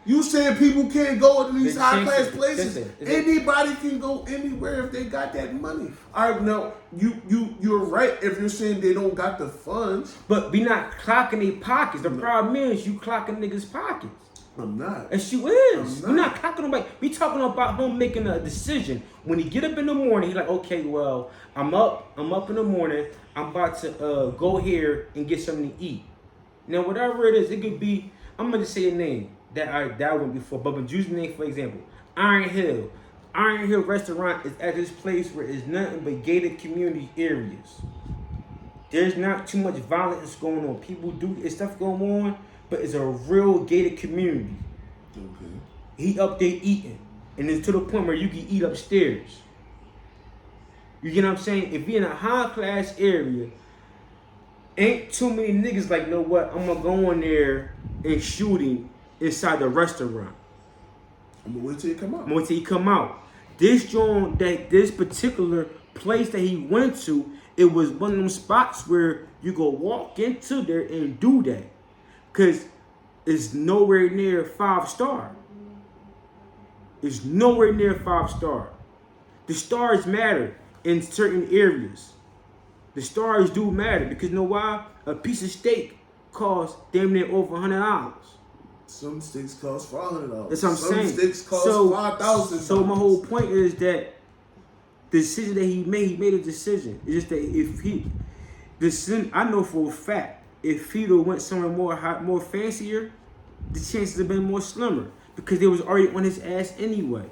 You saying people can't go to these high class places? Anybody can go anywhere if they got that money. All right, now you're right if you're saying they don't got the funds. But we not clocking their pockets. The problem is you clocking niggas' pockets. I'm not. And she is. You're not clocking them like we talking about him making a decision. When he get up in the morning, he's like, okay, well, I'm up in the morning. I'm about to go here and get something to eat. Now, whatever it is, it could be. I'm gonna just say a name that I went before, but use the name for example. Iron Hill. Iron Hill restaurant is at this place where it's nothing but gated community areas. There's not too much violence going on. People do stuff going on, but it's a real gated community. Okay. He up there eating, and it's to the point where you can eat upstairs. You get what I'm saying? If you're in a high class area, ain't too many niggas like, know what? I'm gonna go in there and shooting inside the restaurant. I'm gonna wait till he come out. I'm gonna wait till he come out. This particular place that he went to, it was one of them spots where you go walk into there and do that. Cause it's nowhere near 5-star. It's nowhere near 5-star. The stars matter in certain areas. The stars do matter because you know why? A piece of steak costs damn near over $100. Some steaks cost $500. That's what I'm saying. Some steaks cost $5,000. So my whole point is that the decision that he made a decision. It's just that I know for a fact, if he'd have went somewhere more fancier, the chances have been more slimmer because they was already on his ass anyway.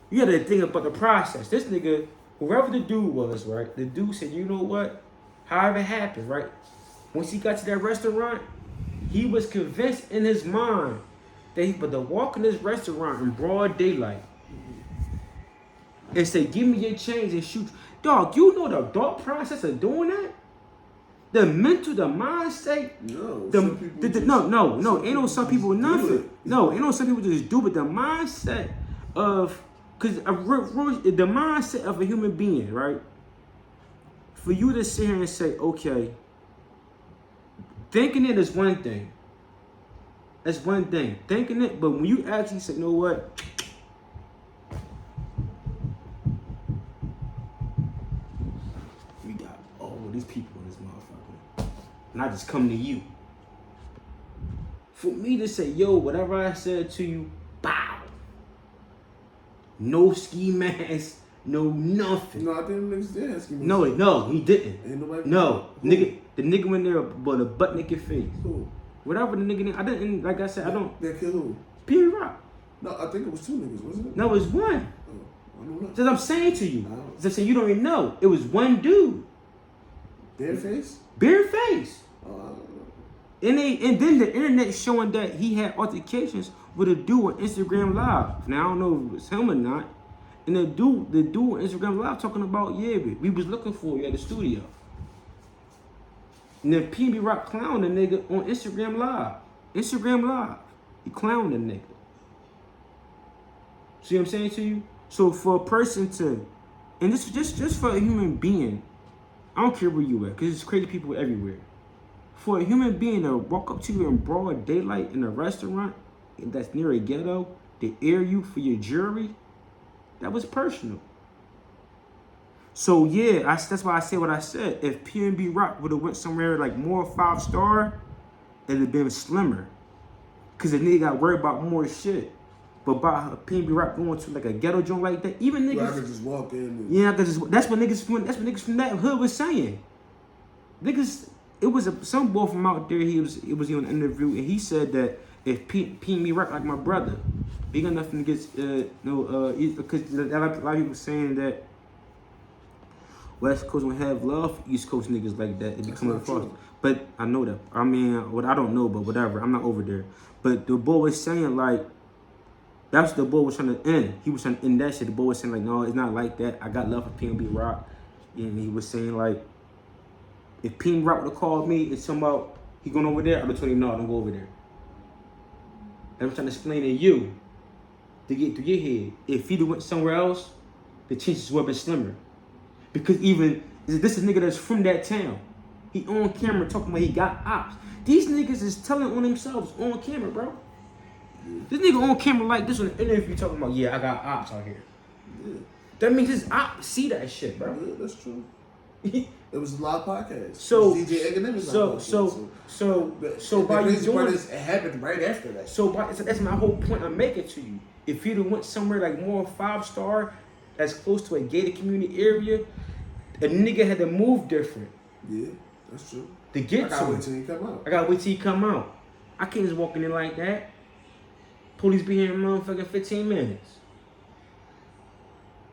You got to think about the process. This nigga, whoever the dude was, right? The dude said, you know what? However it happened, right? Once he got to that restaurant, he was convinced in his mind that he but to walk in this restaurant in broad daylight and say, give me your change and shoot. Dog, you know the thought process of doing that? The mindset. No, ain't no some people nothing. No, ain't no some people just do, but the mindset of, because the mindset of a human being, right? For you to sit here and say, okay, thinking it is one thing. That's one thing. Thinking it, but when you actually say, you know what? We got all of these people in this motherfucker. And I just come to you. For me to say, yo, whatever I said to you, bow. No ski mask, no nothing. No, I think niggas did have ski mask. No, he didn't. Ain't nobody. No, nigga, the nigga went there but a butt naked face. Who? Whatever the nigga, I didn't, like I said, I don't. That killed who? PnB Rock. No, I think it was 2 niggas, wasn't it? No, it was one. Oh, I don't know. That's what I'm saying to you. That's I'm saying you don't even know. It was one dude. Bare face? Bare face. Oh, I don't know. And then the internet showing that he had altercations with a dude on Instagram Live. Now I don't know if it was him or not. And the dude on Instagram Live talking about, yeah, we was looking for you at the studio. And then PnB Rock clowned the nigga on Instagram Live. He clowned the nigga. See what I'm saying to you? So for a person to, and this just for a human being, I don't care where you at, because there's crazy people everywhere. For a human being to walk up to you in broad daylight in a restaurant that's near a ghetto, to air you for your jury, that was personal. So yeah, that's why I said what I said. If PnB Rock would have went somewhere like more 5-star, it'd have been slimmer. Cause the nigga got worried about more shit. But by PnB Rock going to like a ghetto joint like that, even niggas. Well, I could just walk in. And... Yeah, that's what niggas from that hood was saying. Niggas, it was some boy from out there. It was in an interview, and he said that if PnB Rock like my brother, he got nothing against because a lot of people saying that West Coast don't have love for East Coast niggas like that. It become across. But I know that. I mean, what I don't know, but whatever. I'm not over there. But the boy was saying like, that's what the boy was trying to end. He was trying to end that shit. The boy was saying like, no, it's not like that. I got love for PnB Rock. And he was saying like, if PnB Rock would have called me and talking about he going over there, I would have told him, no, don't go over there. I'm trying to explain to you to get through your head. If he'd have went somewhere else, the chances would have been slimmer. Because even, this is a nigga that's from that town. He on camera talking about he got ops. These niggas is telling on themselves on camera, bro. This nigga on camera like this on the interview talking about, yeah, I got ops out here. Yeah. That means his ops see that shit, bro. Yeah, that's true. It was a lot of podcasts. So DJ Akademiks. So by you doing it happened right after that. So that's my whole point I'm making to you. If you'd have went somewhere like more 5-star, that's close to a gated community area, a nigga had to move different. Yeah, that's true. To get to I gotta wait till he come out. I gotta wait till he come out. I can't just walk in there like that. Police be here in motherfucking 15 minutes.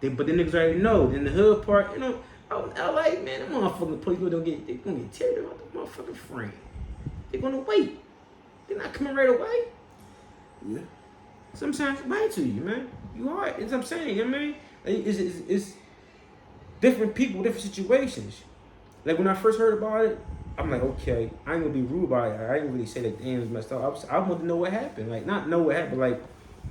But the niggas already know. In the hood part, you know, out in LA, man, the motherfucking police they gonna get teared out the motherfucking frame. They're gonna wait. They're not coming right away. Yeah. Sometimes right to you, man. You hard. That's what I'm saying, you know what I mean? It's different people, different situations. Like when I first heard about it, I'm like, okay, I ain't gonna be rude about it. I ain't really say that damn was messed up. I want to know what happened. Like, not know what happened, like,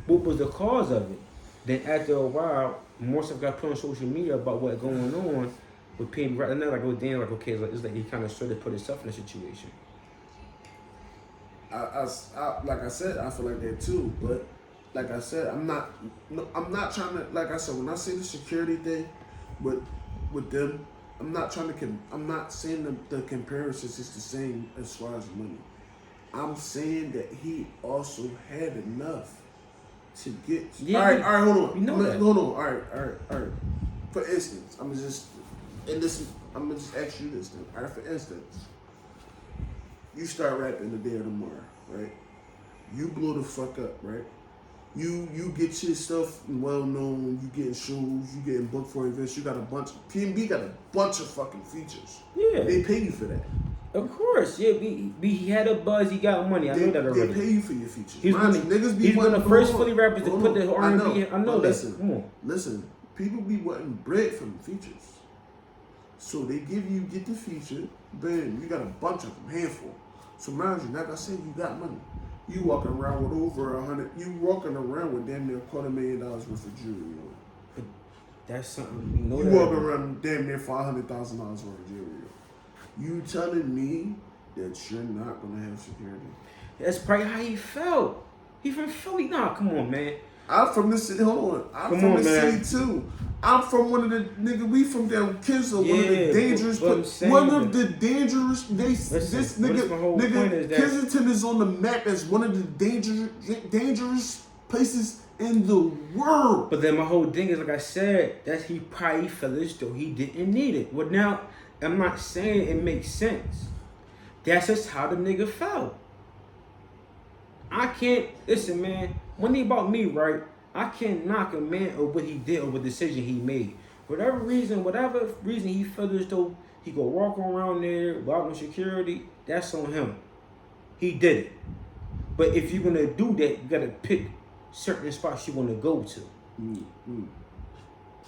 what was the cause of it? Then after a while, more stuff got put on social media about what's going on with PnB Rock. And then like, oh damn, like okay, it's like he kind of sort of put himself in a situation. I like I said, I feel like that too. But like I said, I'm not trying to. Like I said, when I say the security thing, with them, I'm not saying the comparisons is the same as far as money. I'm saying that he also had enough to get. Yeah, all right, hold on. You know that. Hold on. All right. for instance, I'm gonna just ask you this thing. All right, for instance, you start rapping the day of tomorrow, right? You blow the fuck up, right? You get your stuff well known, you getting shows, you getting booked for events, you got a bunch PnB got a bunch of fucking features. Yeah. They pay you for that. Of course, yeah. He had a buzz. He got money. I know that already. They pay you for your features. He's one of the first Philly rappers to put the R&B. I know that. Listen. People be wanting bread from the features, so they get the feature. Bam, you got a bunch of them, handful. So mind you, like I said, you got money. You walking around with over 100. You walking around with damn near $250,000 worth of jewelry on. But that's something we know. You walking around damn near $500,000 worth of jewelry on. You telling me that you're not gonna have security? That's probably how he felt. He from Philly. Nah, come on, man. I'm from the city. Hold on. I'm from the city too. I'm from one of the nigga. We from down Kinslow. One of the dangerous. One of the dangerous. This nigga. Kensington is on the map as one of the dangerous places in the world. But then my whole thing is, like I said, that he probably felt as though he didn't need it. Well, now I'm not saying it makes sense. That's just how the nigga felt. I can't listen, man. One thing about me, right? I can't knock a man or what he did or what decision he made. Whatever reason he felt as though he go walk around there without no security, that's on him. He did it. But if you're gonna do that, you gotta pick certain spots you wanna go to. Mm-hmm.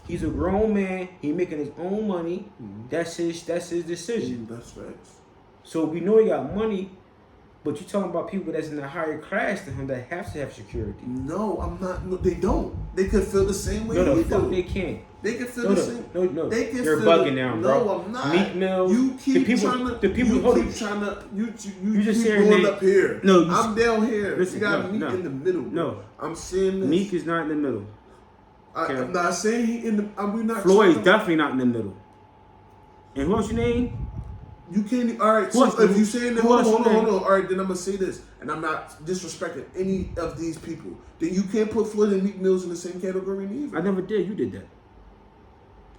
He's a grown man. He making his own money. Mm-hmm. That's his decision. That's facts. So we know he got money. But you're talking about people that's in a higher class than him that have to have security. No, I'm not. No, they don't. They could feel the same way. No, the fuck they can't. They can feel the same. No. They can You're feel bugging now, bro. No, I'm not. Meek Mill. You keep trying to. You just keep going up here. No, I'm down here. Listen, you got Meek in the middle. No, I'm saying this. Meek is not in the middle. Okay. I'm not saying he in the. We're not. Floyd's definitely not in the middle. And what's your name? You can't. All right. So if you saying that, hold on. All right, then I'm gonna say this, and I'm not disrespecting any of these people. Then you can't put Floyd and Meek Mills in the same category neither. I never did. You did that.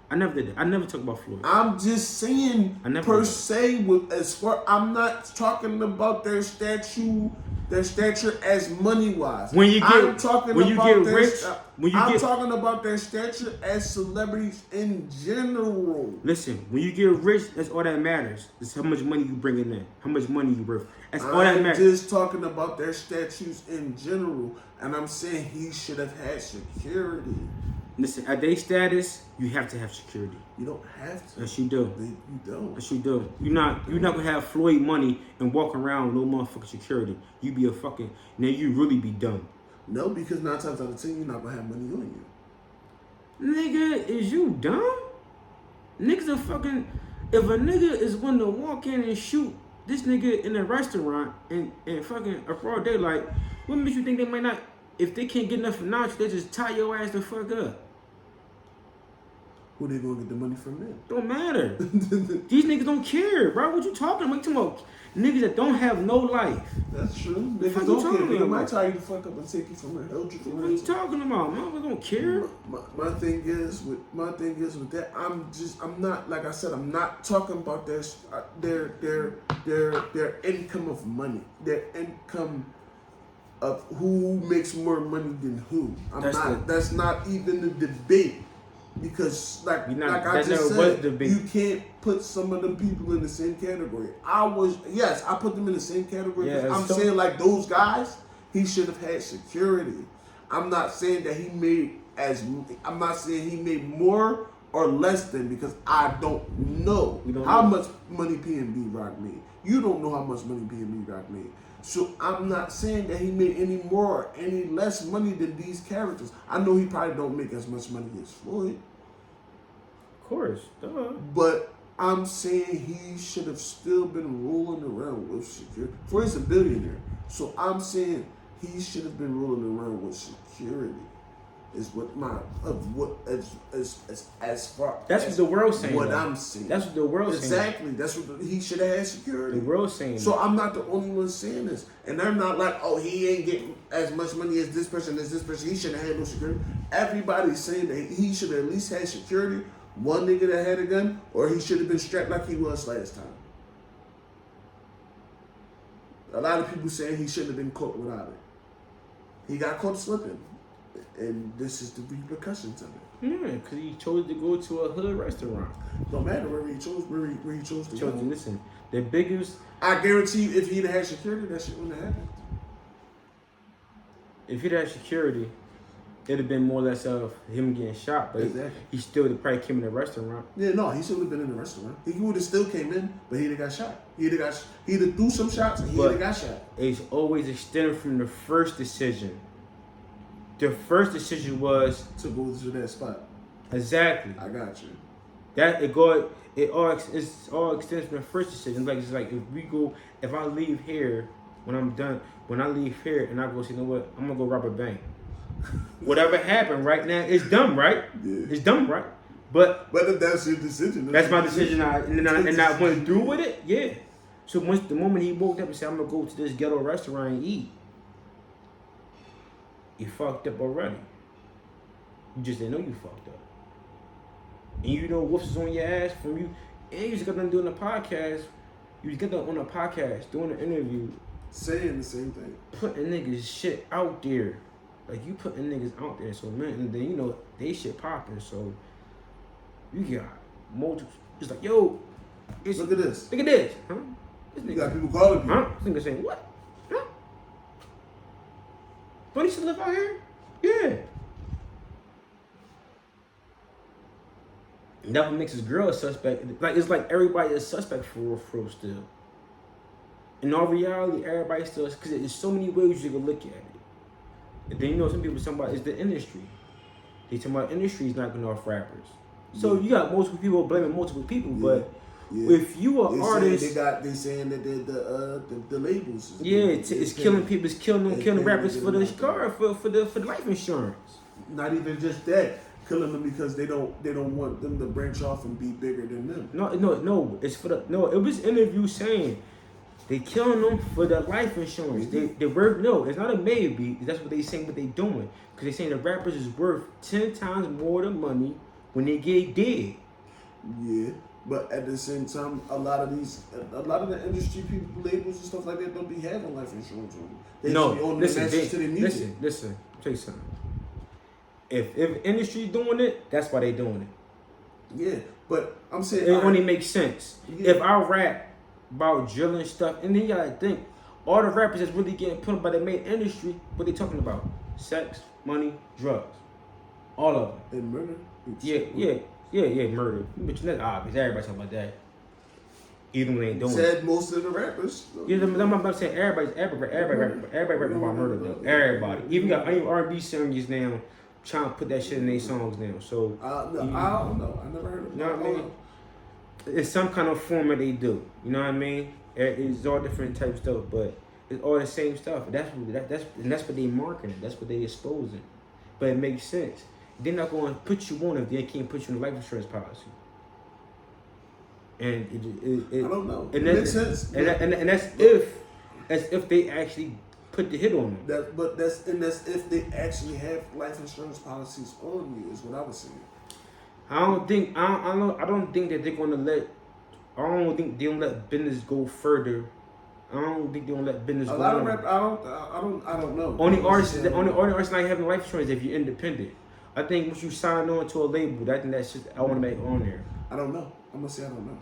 I never did that. I never talked about Floyd. I'm just saying per se with as far. I'm not talking about their stature as money wise. I'm talking about their stature as celebrities in general. Listen, when you get rich, that's all that matters. It's how much money you bring in, how much money you worth. That's all that matters. I'm just talking about their statues in general, and I'm saying he should have had security. Listen, at their status, you have to have security. You don't have to. Yes, you do. You don't. Yes, you do. You're not gonna have Floyd money and walk around with no motherfucking security. You be a fucking. Now you really be dumb. No, because 9 times out of 10, you're not gonna have money on you. Nigga, is you dumb? Niggas are fucking. If a nigga is going to walk in and shoot this nigga in a restaurant and fucking a broad daylight, what makes you think they might not? If they can't get enough notch, they just tie your ass the fuck up. Who they gonna get the money from then? Don't matter. These niggas don't care, bro. What you talking about? You talking about niggas that don't have no life. That's true. Niggas don't care. They might tie you the fuck up and take you from her, hold you from What are you talking about? Motherfuckers don't care. My thing is with that. I'm not, like I said, I'm not talking about their income of money, their income of who makes more money than who. That's not even the debate. Because like I just said, you can't put some of them people in the same category. I put them in the same category. Yeah, I'm saying like those guys, he should have had security. I'm not saying that he made I'm not saying he made more or less than, because I don't know how much money PnB Rock made. You don't know how much money PnB Rock made. So I'm not saying that he made any more or any less money than these characters. I know he probably don't make as much money as Floyd. Of course. Duh. But I'm saying he should have still been rolling around with security. Floyd's a billionaire. So I'm saying he should have been rolling around with security. Is what as far that's what the world's saying. What I'm saying. That's what the world's saying. Exactly. That's what he should have had security. The world's saying. So I'm not the only one saying this, and they're not like, oh, he ain't getting as much money as this person. He should have had no security. Everybody's saying that he should have at least had security one nigga that had a gun, or he should have been strapped like he was last time. A lot of people saying he shouldn't have been caught without it. He got caught slipping, and this is the repercussions of it. Yeah, because he chose to go to a hood restaurant. No matter where he chose, where he chose to go. Listen, the biggest. I guarantee you, if he'd had security, that shit wouldn't have happened. If he'd had security, it'd have been more or less of him getting shot, but Exactly. he still probably came in the restaurant. Yeah, no, he should have been in the restaurant. He would have still came in, but he'd have got shot. He'd have threw some shots and he'd have got shot. It's always extended from the first decision. The first decision was To go to that spot. exactly I got you. that it's all extended from the first decision. Like it's like if I leave here when I'm done, when I leave here and I go, you know what, I'm gonna go rob a bank. Whatever happened right now, it's dumb, right? Yeah. It's dumb, right? But if that's your decision, that's my decision. I went through with it. Yeah. So the moment he woke up and said, "I'm gonna go to this ghetto restaurant and eat," you fucked up already. You just didn't know you fucked up. And you know whoops is on your ass from you. And you just got done doing a podcast. You just got done on a podcast, doing an interview. saying the same thing. Putting niggas shit out there. Like, you putting niggas out there. So, man, and then, you know, they shit popping. So, you got multiple. It's like, yo. Look at this. Look at this. Huh? This You nigga. got people calling you. Huh? This nigga saying, what? Huh? Don't he still live out here? Yeah. Never makes his girl a suspect. Like, it's like everybody is suspect for real still. In all reality, everybody still, because there's so many ways you can look at it. And then, you know, some people talking about it's the industry. They talking about industry is not going off rappers. So you got multiple people blaming multiple people, but if you an artist, they saying that the labels. It's killing people. It's killing rappers for the car for the life insurance. Not even just that, killing them because they don't want them to branch off and be bigger than them. No. It's for the It was interview saying they killing them for the life insurance. Mm-hmm. They worth it's not a maybe. That's what they saying. What they doing because they saying the rappers is worth 10 times more than money when they get dead. Yeah. But at the same time, a lot of the industry people, labels and stuff like that, don't be having life insurance on them. They just be owning the message to their music. Listen. I'll tell you something. If industry doing it, that's why they doing it. Yeah, but I'm saying It only makes sense. Yeah. If I rap about drilling stuff, and then you gotta think, all the rappers that's really getting put up by the main industry, what they talking about? Sex, money, drugs. All of them. and murder. Yeah, murder. But that's obvious. Everybody talking about that. Even when they ain't doing it. Said most of the rappers. Yeah, I'm saying everybody rapping about murder though. Everybody. Even got R&B singers now trying to put that shit in their songs now. So I don't know. I never heard of it. You know what I mean? It's some kind of format they do. You know what I mean? It's all different type of stuff, but it's all the same stuff. That's what they marketing. That's what they exposing. But it makes sense. They're not going to put you on if they can't put you in a life insurance policy. And I don't know. And It makes sense. And that's if they actually put the hit on them. That's if they actually have life insurance policies on you, is what I was saying. I don't think that they're gonna let. I don't think they don't let business go further. I don't think they don't let business go. A lot of rap. I don't know. Only artists not having life insurance if you're independent. I think once you sign on to a label, I think that's just I want to make on there. I don't know. I'm gonna say I don't know.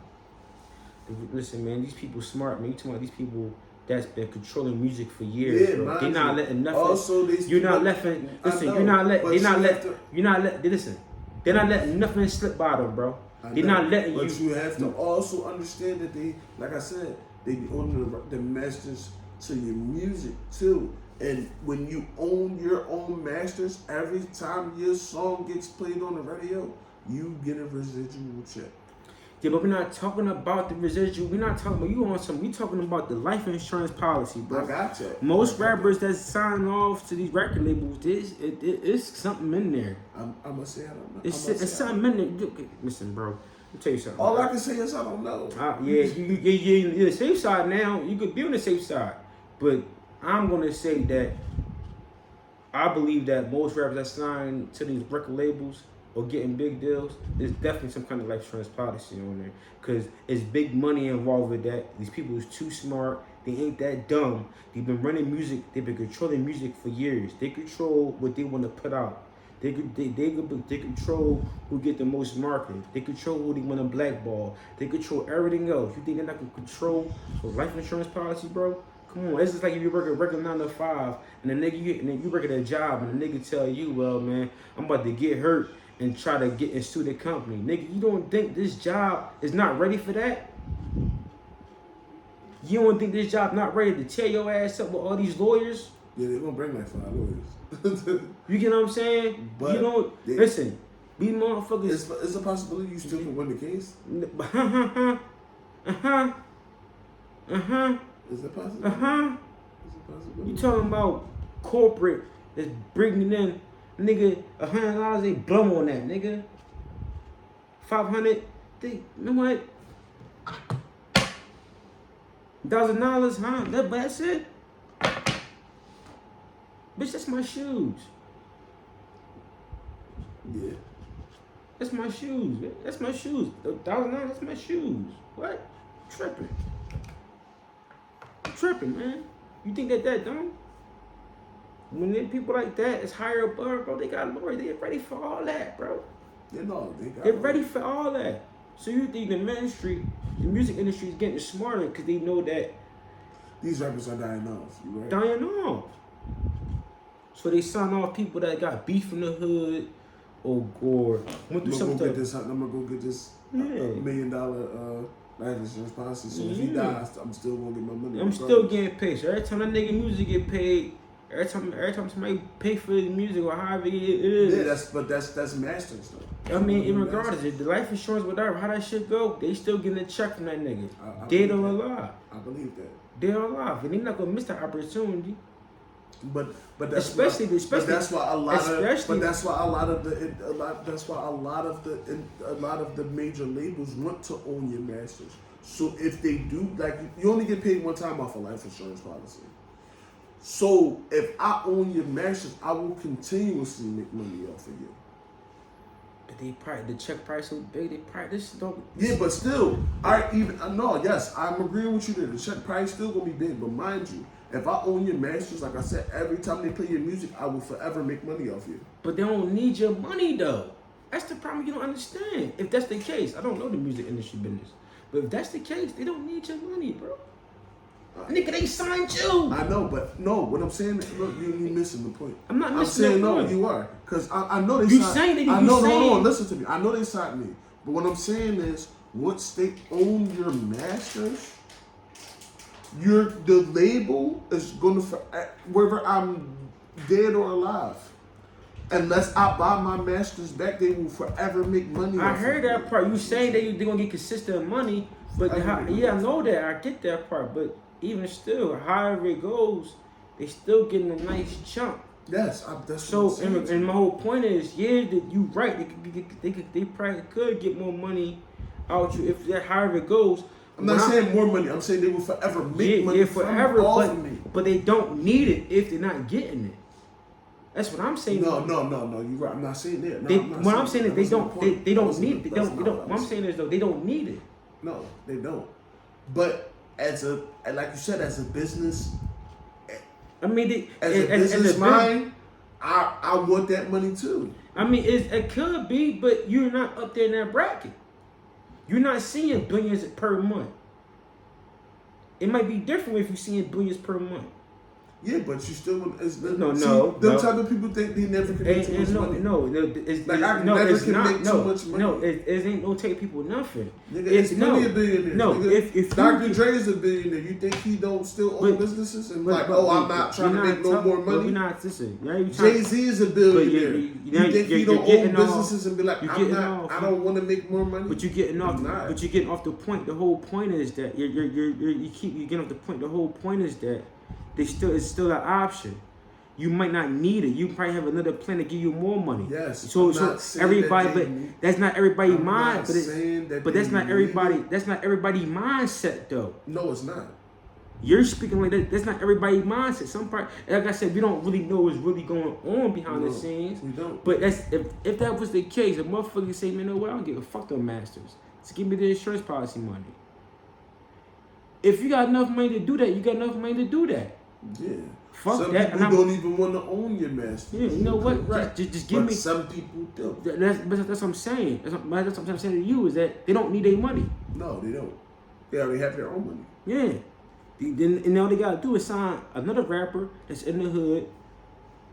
Listen, man, these people smart, man. You talking about these people that's been controlling music for years, Yeah, bro. They're not letting nothing. Also, You're not letting. Listen, you're not letting. They're not letting. You're not letting. Listen, they're not letting nothing slip by them, bro. They're not letting you. But you have to also understand that they, like I said, they own the masters to your music too. And when you own your own masters, every time your song gets played on the radio, you get a residual check. Yeah, but we're not talking about the residual. We're not talking about you on some. We're talking about the life insurance policy, bro. I got you. Most rappers that sign off to these record labels, it's something in there. I'm gonna say I don't know. It's something in there. Listen, bro. Let me tell you something. All I can say is I don't know. You're the safe side now. You could be on the safe side, but I'm gonna say that I believe that most rappers that sign to these record labels, or getting big deals, there's definitely some kind of life insurance policy on there. Because it's big money involved with that. These people is too smart. They ain't that dumb. They've been running music. They've been controlling music for years. They control what they want to put out. They control who get the most market. They control who they want to blackball. They control everything else. You think they're not going to control a life insurance policy, bro? Come on, it's just like if you work a regular 9 to 5 and the nigga and then you work at a job and the nigga tell you, well, man, I'm about to get hurt and try to get into the company. Nigga, you don't think this job is not ready for that? You don't think this job not ready to tear your ass up with all these lawyers? Yeah, they're gonna bring like 5 lawyers. You get what I'm saying? But you don't listen. Be motherfuckers. It's a possibility you still can win the case. Is it possible? Is it possible? You talking about corporate that's bringing in, nigga, $100, they blow on that, nigga. 500, they, you know what? $1,000, huh? That's it? Bitch, that's my shoes. Yeah. That's my shoes, man. That's my shoes. $1,000, that's my shoes. What? Tripping, man. You think that dumb? When they people like that is higher above, bro, they got lawyers. They're ready for all that, bro. They're ready for all that. So you think the music industry is getting smarter because they know that these rappers are dying off. You right? Dying off. So they sign off people that got beef in the hood or went through something. I'm gonna go get this $1 million life insurance policy. So if he dies, I'm still gonna get my money. I'm still getting paid. So every time that nigga music get paid, every time somebody pay for his music or however it is. Yeah, that's masters though. I mean, regardless, if the life insurance, whatever, how that shit go, they still getting a check from that nigga. Dead or alive. I believe that. Dead or alive, and they not gonna miss that opportunity. But that's especially that's why a lot of the major labels want to own your masters. So if they do, like, you only get paid one time off a life insurance policy. So if I own your masters, I will continuously make money off of you. But the check price so big, this don't. Yeah, but still, yes, I'm agreeing with you there. The check price still gonna be big, but mind you, if I own your masters, like I said, every time they play your music, I will forever make money off you. But they don't need your money though. That's the problem you don't understand. If that's the case, I don't know the music industry business, but if that's the case, they don't need your money, bro. Nigga, they signed you. I know, but no, what I'm saying is, look, you're missing the point. I'm not missing the point. No, you are. Because I know they signed me. No, listen to me. I know they signed me. But what I'm saying is, once they own your masters, the label is going to, whether I'm dead or alive, unless I buy my masters back, they will forever make money. I heard that part. You saying that they're going to get consistent money, but I know that. I get that part, but even still, however it goes, they still getting a nice chunk. Yes, that's so. What I'm saying. And my whole point is, that you right. They probably could get more money out you if that however it goes. I'm not saying more money. I'm saying they will forever make money forever, but they don't need it if they're not getting it. That's what I'm saying. No, you're right. I'm not saying that. What I'm saying is they don't need it. What I'm saying is though they don't need it. No, they don't. But like you said, as a business, I mean, as a business mind, I want that money too. I mean, it could be, but you're not up there in that bracket. You're not seeing billions per month. It might be different if you're seeing billions per month. Yeah, but you still want. Them type of people think they never can make too much money. It ain't no take people nothing. Nigga, it's plenty of billionaires. No, nigga, if Dr. Dre is a billionaire, you think he don't still own businesses and I'm not trying to make no more money? Jay-Z is a billionaire. You think he don't own businesses and be like, I don't want to make more money? But you're getting off the point. The whole point is that you keep getting off the point. The whole point is that it's still an option. You might not need it. You probably have another plan to give you more money. Yes. So everybody, that's not everybody's mind. But that's not everybody. That's not everybody's mindset though. No, it's not. You're speaking like that. That's not everybody's mindset. Some part, like I said, we don't really know what's really going on behind the scenes. We don't. But that's if that was the case, a motherfucker say, man, no, I don't give a fuck them masters. Just give me the insurance policy money. If you got enough money to do that, you got enough money to do that. Yeah. Fuck some that. people don't even want to own your master. Yeah, you know what? Right. Just give but me. Some people do. That's what I'm saying. That's what I'm saying to you is that they don't need their money. No, they don't. They already have their own money. Yeah. And all they gotta do is sign another rapper that's in the hood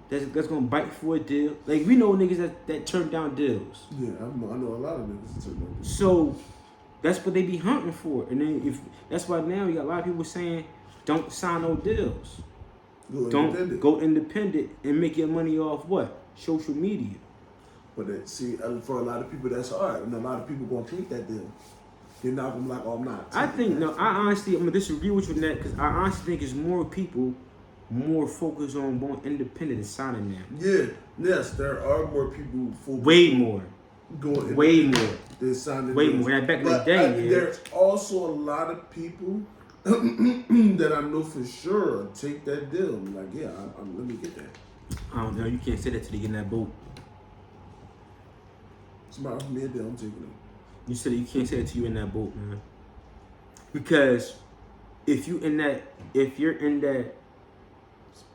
that's gonna bite for a deal. Like we know niggas that turn down deals. Yeah, I know a lot of niggas that turn down deals. So that's what they be hunting for. And then if that's why now you got a lot of people saying, don't sign no deals. Don't go independent and make your money off what? Social media. But for a lot of people that's hard, and a lot of people gonna take that deal. They're not gonna be like, oh, I'm not. I honestly, I'm gonna disagree with you on that because I honestly think it's more people more focused on going independent and signing now. Yeah, yes, there are more people focused. Way more. Going way more. Than signing way deals. more. And back in the day, there's also a lot of people that I know for sure take that deal. I'm like, yeah, let me get that. I don't know. You can't say that till they get in that boat. Somebody offer me a deal, I'm taking it. You said you can't say it till you in that boat, man. Because if you're in that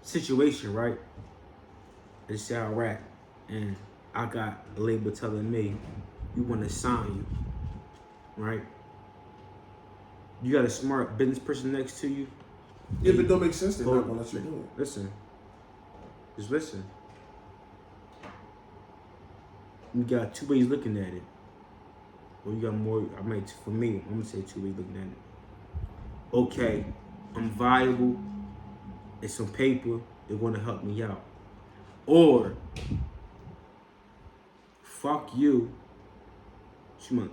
situation, right? Let's say I rap and I got a label telling me we want to sign you, right? You got a smart business person next to you. If it don't make sense, they're not gonna let you do it. Listen. Just listen. You got two ways looking at it. Or you got more, for me, I'm gonna say two ways looking at it. Okay, I'm viable, it's some paper, they wanna help me out. Or, fuck you, Shima.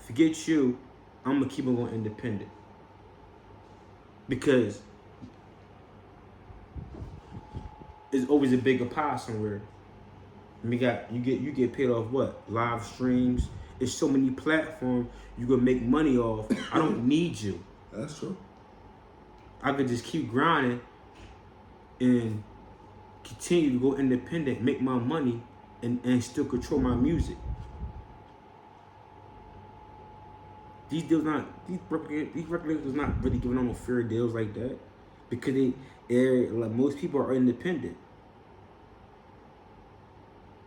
Forget you, I'm gonna keep on going independent. Because there's always a bigger pie somewhere. You get paid off what? Live streams. There's so many platforms you gonna make money off. I don't need you. That's true. I could just keep grinding and continue to go independent, make my money, and still control my music. These record labels not really giving them fair deals like that because like most people are independent.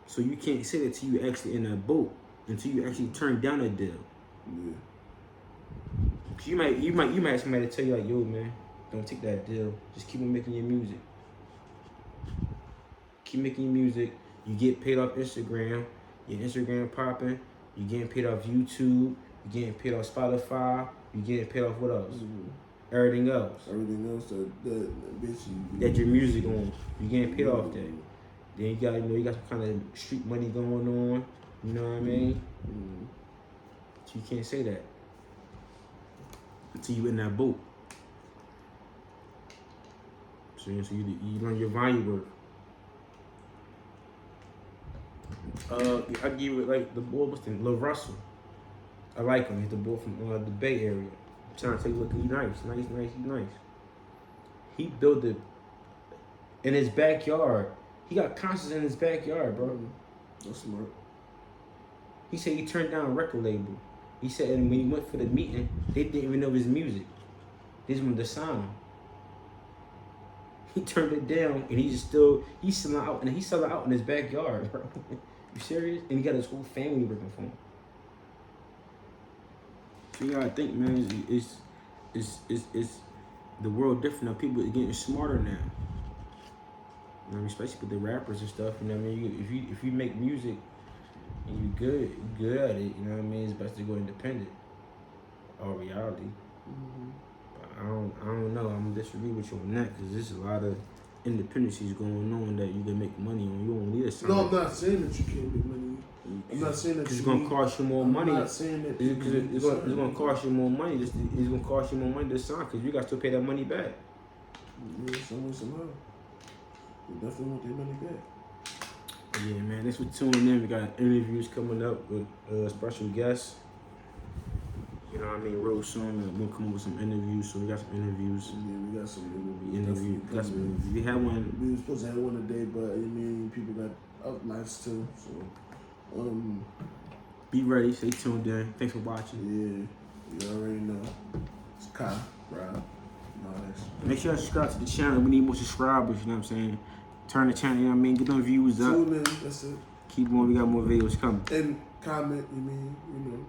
So you can't say that till you actually in that boat, until you actually turn down a deal. Yeah. You might have somebody tell you like, yo man, don't take that deal. Just keep on making your music. Keep making your music. You get paid off Instagram. Your Instagram popping. You getting paid off YouTube. You getting paid off Spotify. You getting paid off what else? Mm-hmm. Everything else. Everything else that that your music on. You getting paid off that. Then you got some kind of street money going on. You know what I mean? Mm-hmm. So you can't say that until you in that boat. So you learn your value work. I give it like the boy, what's the name? Lil Russell. I like him. He's the boy from the Bay Area. I'm trying to tell you, look, he's nice. He built it in his backyard. He got concerts in his backyard, bro. That's smart. He said he turned down a record label. He said, and when he went for the meeting, they didn't even know his music. They just wanted to sign him. He turned it down, and he's selling out, and he's selling out in his backyard, bro. You serious? And he got his whole family working for him. So you gotta think, man. It's the world different now. People are getting smarter now. You know, especially with the rappers and stuff. You know what I mean? If you make music and you good at it, you know what I mean? It's best to go independent. All reality. Mm-hmm. But I don't know. I'm gonna disagree with you on that because there's a lot of independencies going on that you can make money on. You won't need a sign. No, I'm not saying that you can't make money. I'm not saying that it's gonna cost you more money. I'm not saying that it's gonna cost you more money. It's gonna cost you more money to sign because you got to pay that money back. Yeah, somehow. We definitely want their money back. Yeah, man. Thanks for tuning in. We got interviews coming up with special guests. You know what I mean? Real soon, we'll come up with some interviews. So we got some interviews. Yeah, we got some interviews. We got some interviews. We had one. We were supposed to have one today, but I mean, people got up lives too. So, be ready. Stay tuned in. Thanks for watching. Yeah, you already know. It's Kai, Rob, nice. Make sure you subscribe to the channel. We need more subscribers. You know what I'm saying? Turn the channel. You know what I mean? Get them views up. Tune in. That's it. Keep going. We got more videos coming. And comment. You know.